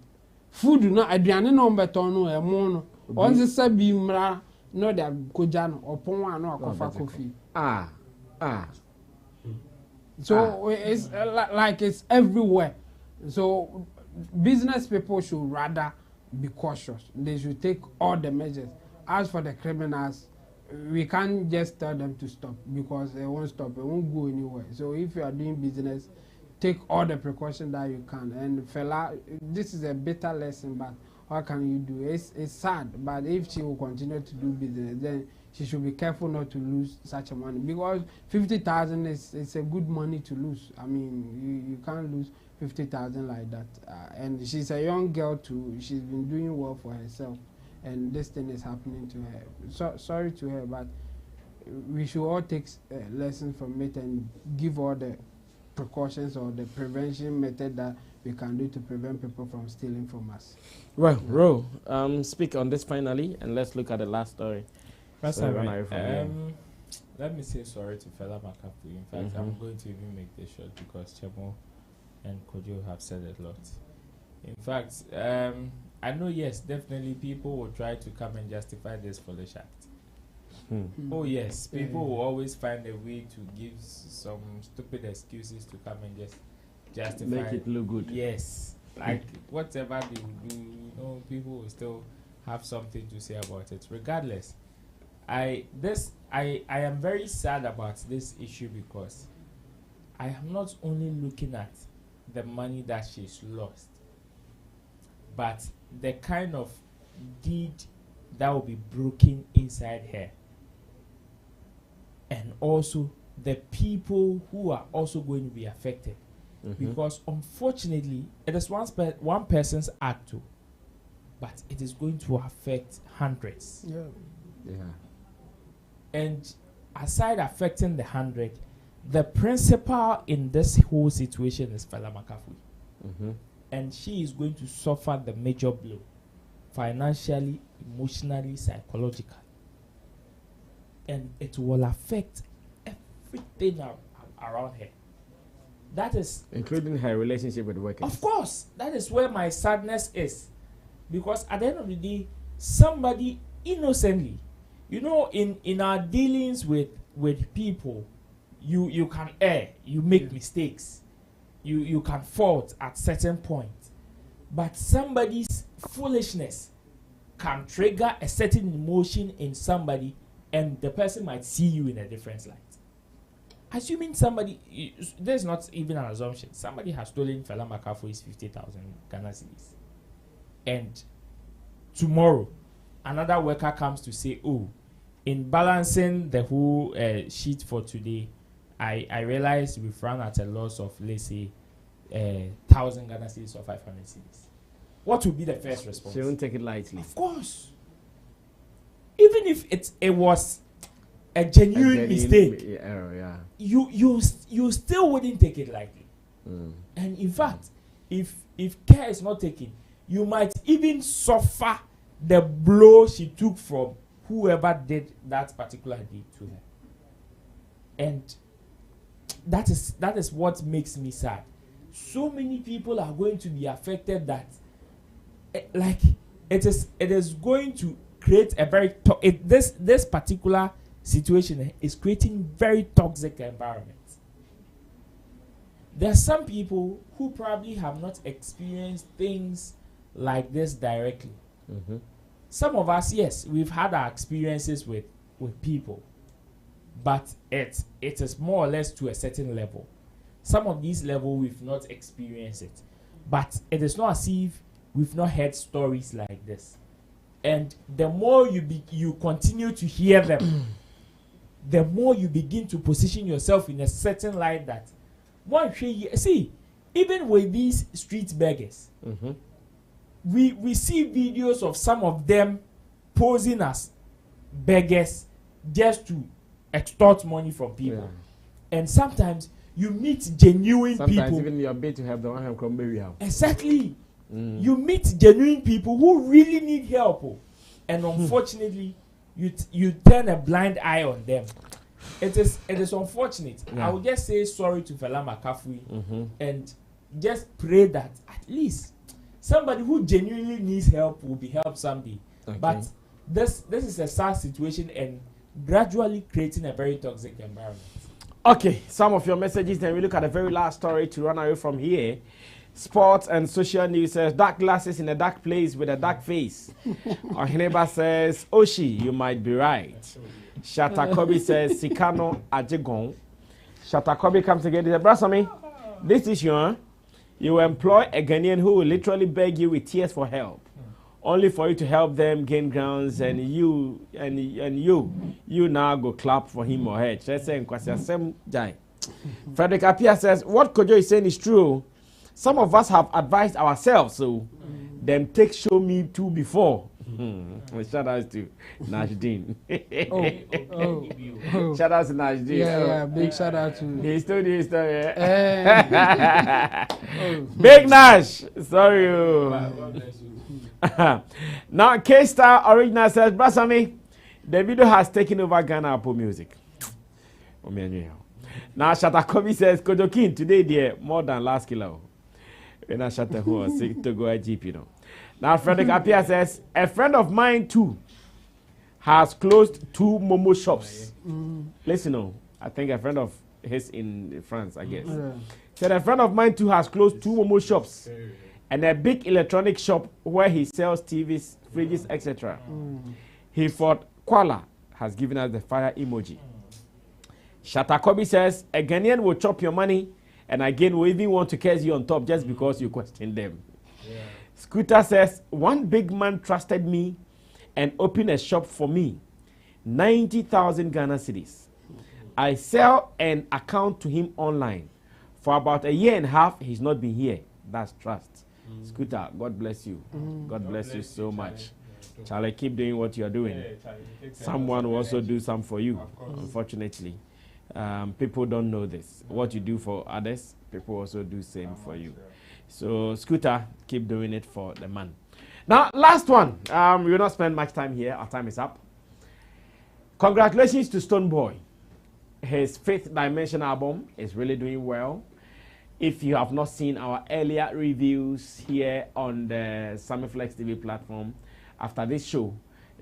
Food, no, aduane no beto no e mo no. once say be mra no they koja no opon wa no akofa kofi. So it's like it's everywhere. So business people should rather be cautious. They should take all the measures. As for the criminals, we can't just tell them to stop because they won't stop. They won't go anywhere. So if you are doing business, take all the precautions that you can. And Fela, this is a bitter lesson, but what can you do? It's sad, but if she will continue to do business, then she should be careful not to lose such a money, because 50,000 is a good money to lose. I mean, you can't lose 50,000 like that. And she's a young girl too. She's been doing well for herself, and this thing is happening to her. So sorry to her, but we should all take lessons from it and give all the precautions or the prevention method that we can do to prevent people from stealing from us. Well, Ro, speak on this finally, and let's look at the last story. Let me say sorry to Fela Makafui. In fact, I'm going to even make this short because Chemo and Kojo have said a lot. In fact, I know, yes, definitely people will try to come and justify this foolish act. Oh yes, people will always find a way to give some stupid excuses to come and just justify. Make it look good. Yes, like whatever they will do, you know, people will still have something to say about it. Regardless, I am very sad about this issue because I am not only looking at the money that she's lost, but the kind of deed that will be broken inside her, and also the people who are also going to be affected. Because unfortunately, it is one person's act too, but it is going to affect hundreds. And aside affecting the 100, the principal in this whole situation is Fela Makafui. And she is going to suffer the major blow, financially, emotionally, psychologically. And it will affect everything around her. That is... including her relationship with workers. Of course. That is where my sadness is. Because at the end of the day, somebody innocently, you know, in our dealings with people, you can err, you make mistakes, you can fault at certain points, but somebody's foolishness can trigger a certain emotion in somebody, and the person might see you in a different light. Assuming somebody, there's not even an assumption, somebody has stolen Fela Makafui's 50,000 Ghana cedis, and tomorrow another worker comes to say, oh, in balancing the whole sheet for today, I realized we've run at a loss of, let's say, 1,000 Ghana cedis or 500 cedis. What will be the first response? She won't take it lightly. Of course. Even if it was a genuine mistake, error, you still wouldn't take it lightly. And in fact, if care is not taken, you might even suffer the blow she took from whoever did that particular deed to her. And that is what makes me sad. So many people are going to be affected that like it is going to create a very this particular situation is creating very toxic environment. There are some people who probably have not experienced things like this directly. Some of us, yes, we've had our experiences with people, but it is more or less to a certain level. Some of these levels we've not experienced it, but it is not as if we've not heard stories like this. And the more you continue to hear them, the more you begin to position yourself in a certain light that see, even with these street beggars, we see videos of some of them posing as beggars just to extort money from people. And sometimes you meet genuine people. Sometimes even you are paid to help the one who come baby help. Exactly. You meet genuine people who really need help, and unfortunately, you turn a blind eye on them. It is unfortunate. I would just say sorry to Fela Makafui and just pray that at least somebody who genuinely needs help will be helped someday. Okay. But this is a sad situation and gradually creating a very toxic environment. Okay, some of your messages. Then we look at the very last story to run away from here. Sports and social news says dark glasses in a dark place with a dark face. Our neighbor says, Oshi, you might be right. Shatta Kobe says, Sikano Ajegon. Shatta Kobe comes again. He said, Brasami, this is your. You employ a Ghanaian who will literally beg you with tears for help, only for you to help them gain grounds, and you now go clap for him or her. Frederick Apia says, what Kojo is saying is true. Some of us have advised ourselves, so them take show me too before. Shout out to Nashdin. Shout out to Nashdin. Yeah, big shout out to his story. Big Nash. Sorry. Now, K-Star Original says, Brasami, the video has taken over Ghana Apple Music. Now, Shatta Kobe says, Kojokin, today, dear, more than last kilo. When I Shatta who was sick to go at GP, you know. Now, Frederick Apia says, a friend of mine, too, has closed 2 Momo shops. Listen, I think a friend of his in France, I guess. Said a friend of mine, too, has closed 2 Momo shops. And a big electronic shop where he sells TVs, fridges, etc. He thought Kuala has given us the fire emoji. Shatta Kobe says, a Ghanaian will chop your money, and again will even want to curse you on top just because you question them. Scooter says, one big man trusted me and opened a shop for me. 90,000 Ghana cedis. I sell an account to him online. For about 1.5 years, he's not been here. That's trust. Scooter, God bless you. God bless you so much. Charlie, keep doing what you're doing. Someone will also do some for you, unfortunately. People don't know this. What you do for others, people also do same for you. So, Scooter, keep doing it for the man. Now, last one. We will not spend much time here. Our time is up. Congratulations to Stonebwoy. His 5th Dimension album is really doing well. If you have not seen our earlier reviews here on the Sammy Flex TV platform, after this show,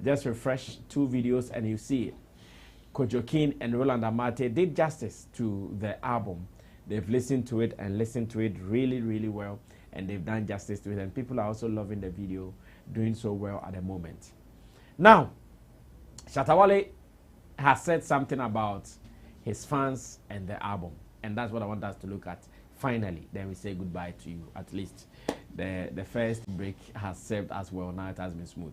just refresh 2 videos and you see it. Kojokin and Roland Amate did justice to the album. They've listened to it and listened to it really, really well, and they've done justice to it. And people are also loving the video, doing so well at the moment. Now, Shatta Wale has said something about his fans and the album, and that's what I want us to look at. Finally, then we say goodbye to you. At least the first break has served us well. Now it has been smooth.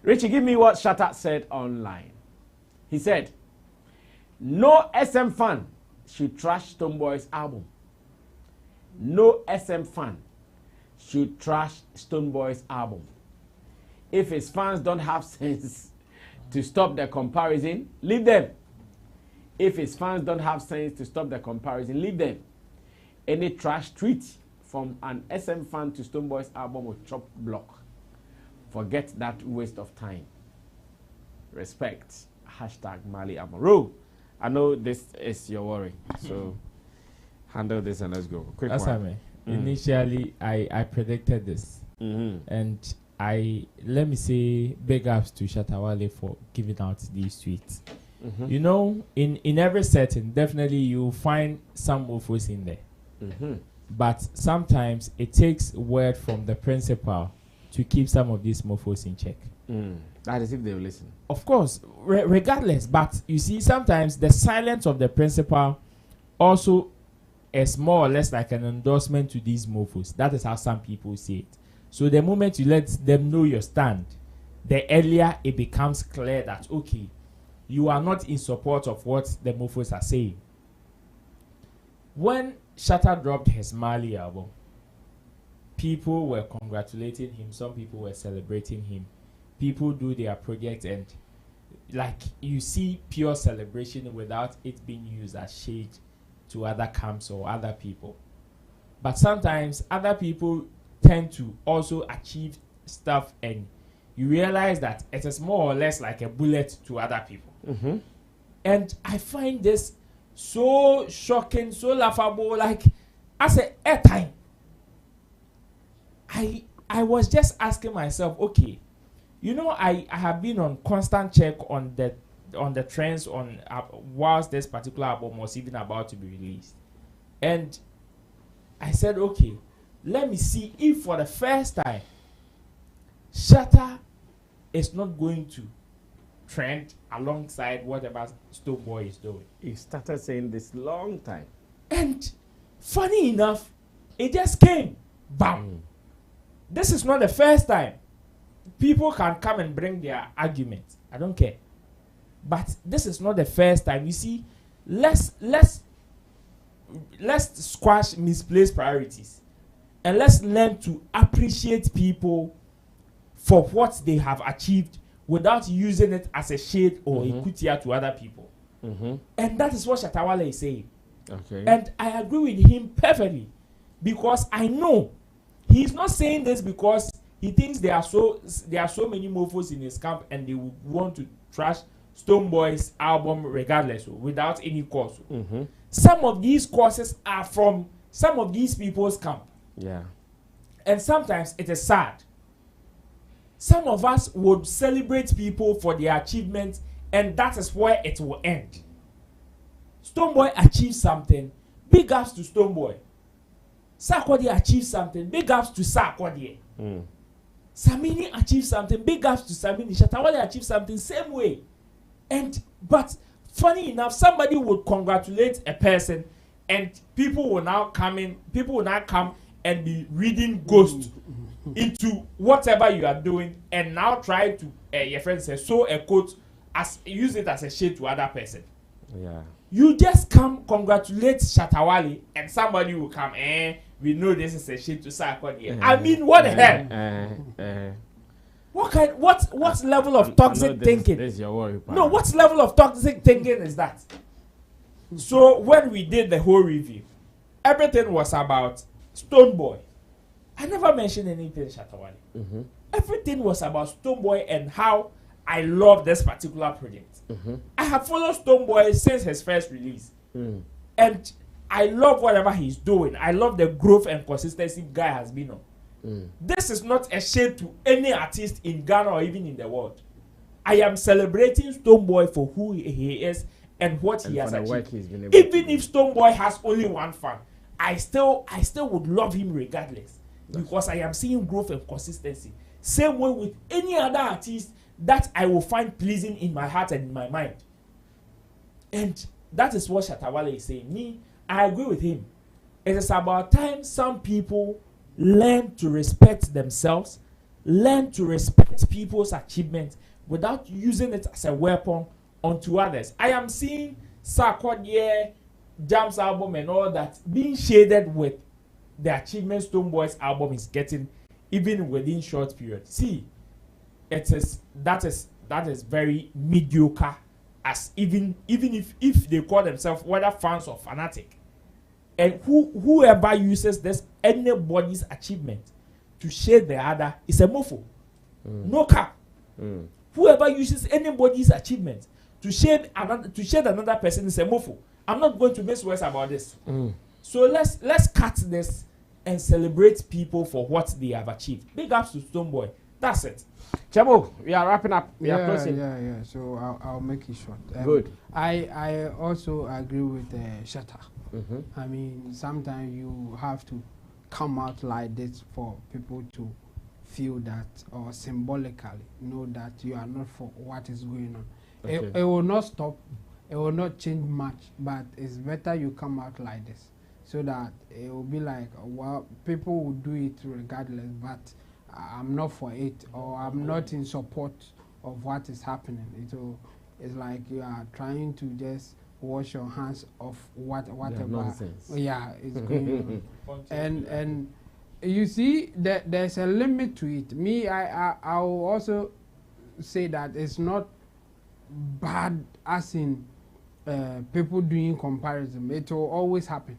Richie, give me what Shatta said online. He said, no SM fan should trash Stonebwoy's album. No SM fan should trash Stonebwoy's album. If his fans don't have sense to stop the comparison, leave them. If his fans don't have sense to stop the comparison, leave them. Any trash tweet from an SM fan to Stonebwoy's album will chop block. Forget that waste of time. Respect. Hashtag Mali Amaro. I know this is your worry, so handle this and let's go. Quick one. Sammy, initially I predicted this, and let me say big ups to Shatta Wale for giving out these tweets. You know, in every setting, definitely you find some offers in there. But sometimes it takes word from the principal to keep some of these mofos in check. That is if they will listen. Of course, regardless. But you see, sometimes the silence of the principal also is more or less like an endorsement to these mofos. That is how some people see it. So the moment you let them know your stand, the earlier it becomes clear that, okay, you are not in support of what the mofos are saying. When Shatta dropped his Mali album, people were congratulating him. Some people were celebrating him. People do their project and like you see pure celebration without it being used as shade to other camps or other people. But sometimes other people tend to also achieve stuff and you realize that it is more or less like a bullet to other people. And I find this so shocking, so laughable. Like as a airtime, I was just asking myself, okay, You know, I have been on constant check on the trends on whilst this particular album was even about to be released, and I said, okay, let me see if for the first time Shatta is not going to trend alongside whatever Stonebwoy is doing. He started saying this long time. And funny enough, it just came. Bam. This is not the first time. People can come and bring their arguments. I don't care. But this is not the first time. You see, let's squash misplaced priorities. And let's learn to appreciate people for what they have achieved without using it as a shade or a kutia to other people. And that is what Shatta Wale is saying. Okay. And I agree with him perfectly, because I know he's not saying this because he thinks there are so many mofos in his camp and they would want to trash Stonebwoy's album regardless, without any cause. Some of these causes are from some of these people's camp. Yeah. And sometimes it is sad. Some of us would celebrate people for their achievements, and that is where it will end. Stonebwoy achieved something, big ups to Stonebwoy. Sarkodie achieved something, big ups to Sarkodie. Sammy achieved something, big ups to Sammy. Shatta Wale achieved something, same way. But funny enough, somebody would congratulate a person, and people will now come and be reading ghost into whatever you are doing, and now try to your friend says sew a quote as use it as a shade to other person. Yeah. You just come congratulate Shatta Wale, and somebody will come, we know this is a shade to Sarkodie. I mean, what the hell? What level of toxic thinking? This is your worry, no, what level of toxic thinking is that? So when we did the whole review, everything was about Stonebwoy. I never mentioned anything Shatta Wale. Everything was about Stonebwoy and how I love this particular project. I have followed Stonebwoy since his first release. And I love whatever he's doing. I love the growth and consistency guy has been on. This is not a shade to any artist in Ghana or even in the world. I am celebrating Stonebwoy for who he is and what he has achieved. Even if Stonebwoy has only one fan, I still would love him regardless, because I am seeing growth and consistency. Same way with any other artist that I will find pleasing in my heart and in my mind. And that is what Shatta Wale is saying. Me, I agree with him. It is about time some people learn to respect themselves, learn to respect people's achievements without using it as a weapon onto others. I am seeing Sarkodie, Jam's album and all that being shaded with the achievements Stonebwoy's album is getting, even within short period. See, that is very mediocre. As even if they call themselves whether fans or fanatic, and whoever uses this anybody's achievement to shade the other is a mofo. No cap. Whoever uses anybody's achievement to shade another person is a mofo. I'm not going to miss words about this. So let's cut this and celebrate people for what they have achieved. Big ups to Stonebwoy. That's it. Chabo, we are wrapping up. We are closing. Yeah. So I'll make it short. Good. I also agree with Shatta. I mean, sometimes you have to come out like this for people to feel that, or symbolically know that you are not for what is going on. It will not stop. It will not change much, but it's better you come out like this, so that it will be like, well, people will do it regardless, but I'm not for it, or I'm not in support of what is happening. It's like you are trying to just wash your hands of whatever. Yeah, it's going on. And you see that there's a limit to it. Me, I will also say that it's not bad as in people doing comparison. It will always happen,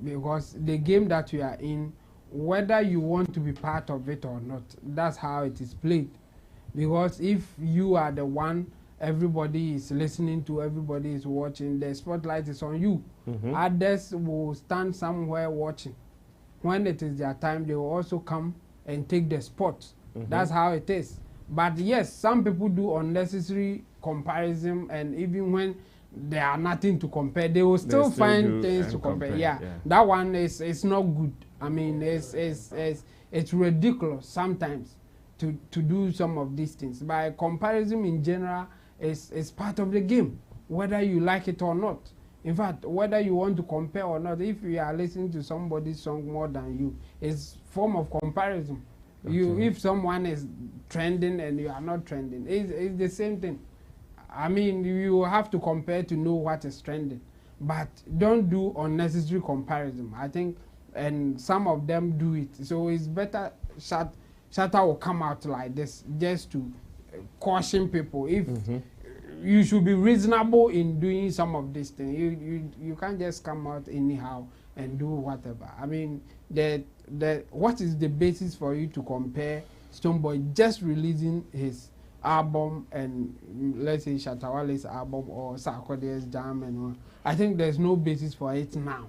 because the game that you are in, whether you want to be part of it or not, that's how it is played. Because if you are the one everybody is listening to, everybody is watching, the spotlight is on you. Others will stand somewhere watching. When it is their time, they will also come and take the spot. That's how it is. But yes, some people do unnecessary comparison, and even when there are nothing to compare, they will still find things to compare. Yeah, that one is not good. I mean, it's ridiculous sometimes to do some of these things. By comparison in general is part of the game, whether you like it or not. In fact, whether you want to compare or not, if you are listening to somebody's song more than you, it's form of comparison. Okay. If someone is trending and you are not trending, it's the same thing. I mean, you have to compare to know what is trending, but don't do unnecessary comparison. I think, and some of them do it. So it's better Shatta will come out like this just to caution people. If you should be reasonable in doing some of these things, you can't just come out anyhow and do whatever. I mean, what is the basis for you to compare Stonebwoy just releasing his album and let's say Shatta Wale's album or Sarkodie's Jam and all? I think there's no basis for it now.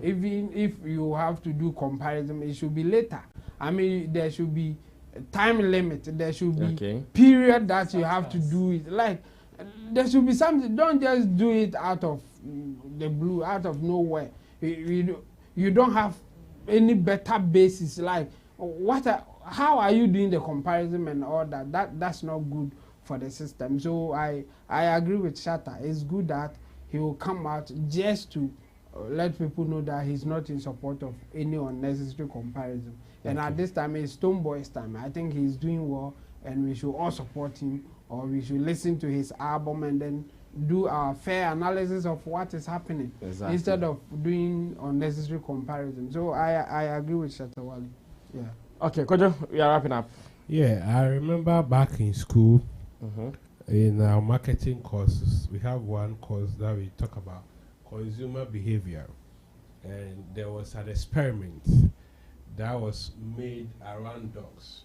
Even if you have to do comparison, it should be later. I mean, there should be a time limit. There should be period that you have to do it. Like, there should be something. Don't just do it out of the blue, out of nowhere. You don't have any better basis. Like, how are you doing the comparison and all that? That's not good for the system. So I agree with Shatta. It's good that he will come out just to let people know that he's not in support of any unnecessary comparison. And at this time, it's Stonebwoy's time. I think he's doing well, and we should all support him, or we should listen to his album and then do our fair analysis of what is happening instead of doing unnecessary comparison. So I agree with Shatta Wale. Yeah. Okay, Kojo, we are wrapping up. Yeah, I remember back in school, in our marketing courses, we have one course that we talk about consumer behavior, and there was an experiment that was made around dogs.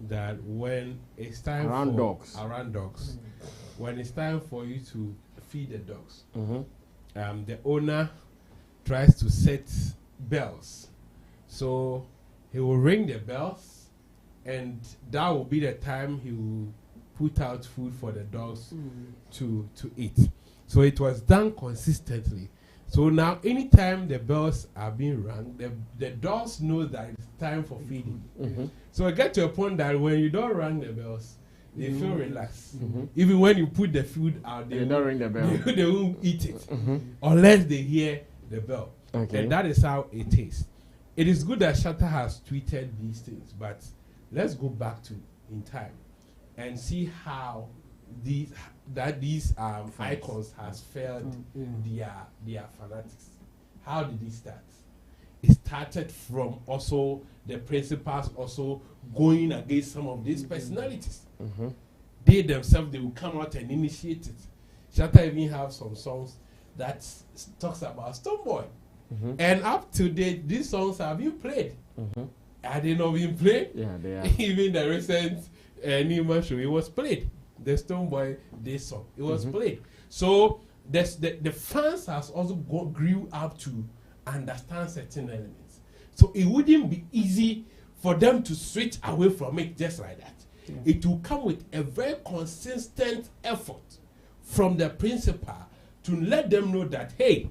That when it's time around dogs, when it's time for you to feed the dogs, the owner tries to set bells. So he will ring the bells, and that will be the time he will put out food for the dogs to eat. So it was done consistently. So now anytime the bells are being rung, the dogs know that it's time for feeding. So it gets to a point that when you don't ring the bells, they feel relaxed. Even when you put the food out, they don't ring the bell. They won't eat it unless they hear the bell. And that is how it is. It is good that Shatta has tweeted these things, but let's go back to in time and see how these icons has failed their fanatics. How did it start? It started from also the principals also going against some of these personalities. They themselves, they will come out and initiate it. Shatta even have some songs that talks about Stonebwoy. And up to date, these songs have been played. Are they not being played? Yeah, they are. Even the recent Nima show, it was played. The Stonebwoy, this song, it was played. So the fans has also grew up to understand certain elements. So it wouldn't be easy for them to switch away from it just like that. It will come with a very consistent effort from the principal to let them know that, hey,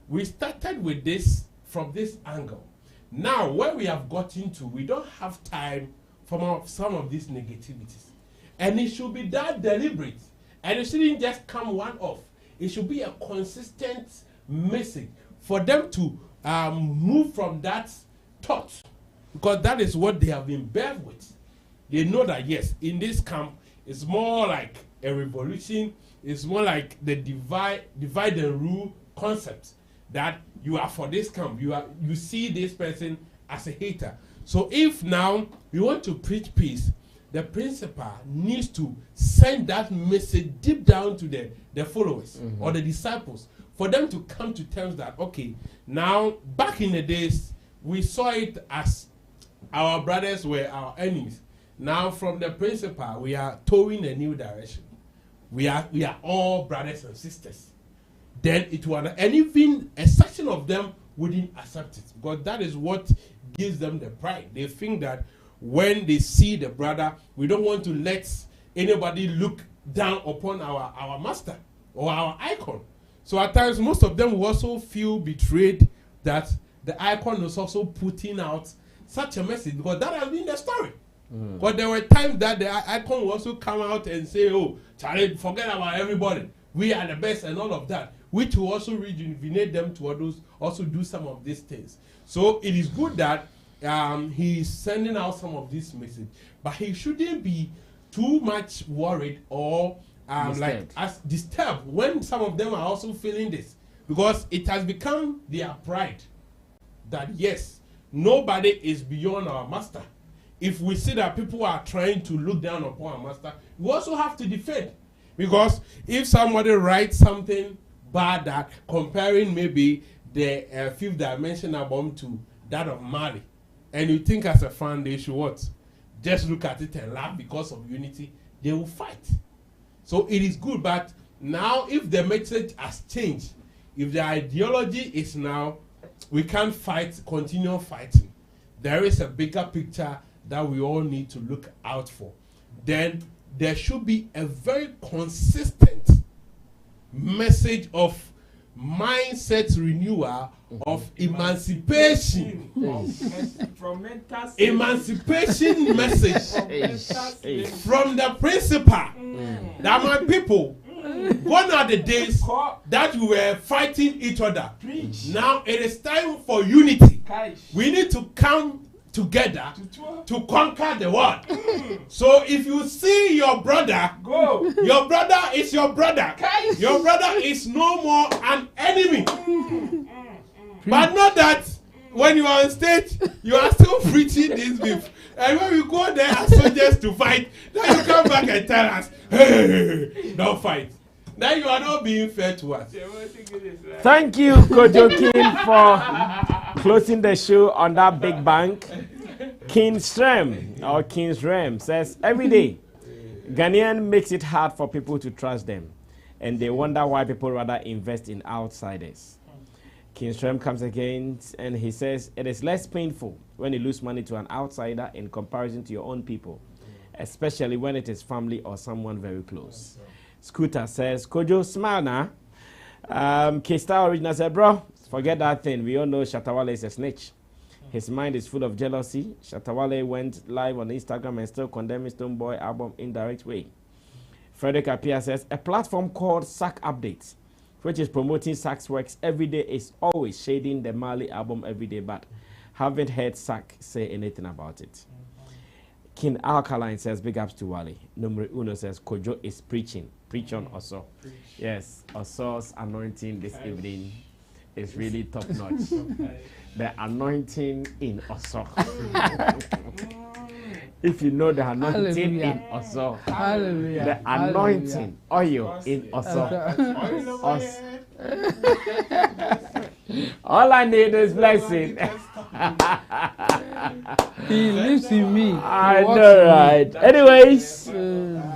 we started with this from this angle. Now, where we have gotten to, we don't have time for some of these negativities. And it should be that deliberate. And it shouldn't just come one off. It should be a consistent message for them to move from that thought. Because that is what they have been bathed with. They know that, yes, in this camp, it's more like a revolution. It's more like the divide and rule concept. That you are for this camp. You see this person as a hater. So if now we want to preach peace, the principal needs to send that message deep down to the followers or the disciples for them to come to terms that, okay, now back in the days, we saw it as our brothers were our enemies. Now from the principal, we are towing a new direction. We are all brothers and sisters. Then it was, and even a section of them wouldn't accept it because that is what gives them the pride. They think that when they see the brother, we don't want to let anybody look down upon our master or our icon. So at times, most of them will also feel betrayed that the icon was also putting out such a message, because that has been the story. But there were times that the icon will also come out and say, oh, Charlie, forget about everybody. We are the best and all of that, which will also rejuvenate them to also do some of these things. So it is good that he's sending out some of this message, but he shouldn't be too much worried or like as disturbed when some of them are also feeling this, because it has become their pride that yes, nobody is beyond our master. If we see that people are trying to look down upon our master, we also have to defend. Because if somebody writes something bad, that comparing maybe the Fifth Dimension album to that of Mali, and you think as a fan they should what? Just look at it and laugh because of unity, they will fight. So it is good, but now if the message has changed, if the ideology is now, we can't fight, continue fighting, there is a bigger picture that we all need to look out for. Then there should be a very consistent message of mindset renewal, of emancipation, emancipation message from the principal that my people, gone are the days that we were fighting each other. Now it is time for unity. We need to come together to conquer the world. So if you see your brother, your brother is your brother. Your brother is no more an enemy. But not that when you are on stage, you are still preaching this beef. And when we go there as soldiers to fight, then you come back and tell us, hey, don't fight. Then you are not being fair to us. Thank you, Kojo King, for closing the show on that big bang. Kingsrem says, every day, Ghanaian makes it hard for people to trust them, and they wonder why people rather invest in outsiders. Kingsrem comes again, and he says, it is less painful when you lose money to an outsider in comparison to your own people, especially when it is family or someone very close. Scooter says, Kojo, smile now. K-Star Original said, bro, forget that thing. We all know Shatta Wale is a snitch. His mind is full of jealousy. Shatta Wale went live on Instagram and still condemning Stonebwoy album indirect way. Frederick Appiah says, a platform called Sack Updates, which is promoting Sack's works every day, is always shading the Mali album every day, but haven't heard Sack say anything about it. King Alkaline says, big ups to Wale. Numero Uno says, Kojo is preaching. Preach on Oso. Yes, Oso's anointing this evening is really top notch. The anointing in Oso. If you know the anointing in Oso, the anointing oil in Oso. All I need is blessing. He lives in me. I know, right? Anyways,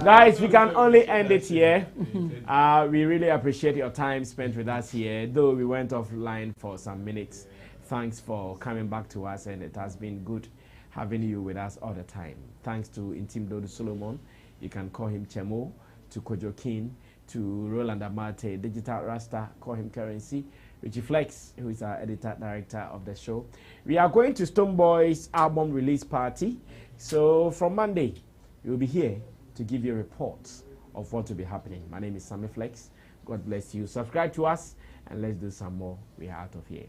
guys, we can only end it here. We really appreciate your time spent with us here, though we went offline for some minutes. Thanks for coming back to us, and it has been good having you with us all the time. Thanks to Intim Dodo Solomon, you can call him Chemo, to Kojo King, to Roland Amate, Digital Rasta, call him Currency, Richie Flex, who is our editor director of the show. We are going to Stonebwoy's album release party. So from Monday, we'll be here to give you reports of what will be happening. My name is Sammy Flex. God bless you. Subscribe to us and let's do some more. We are out of here.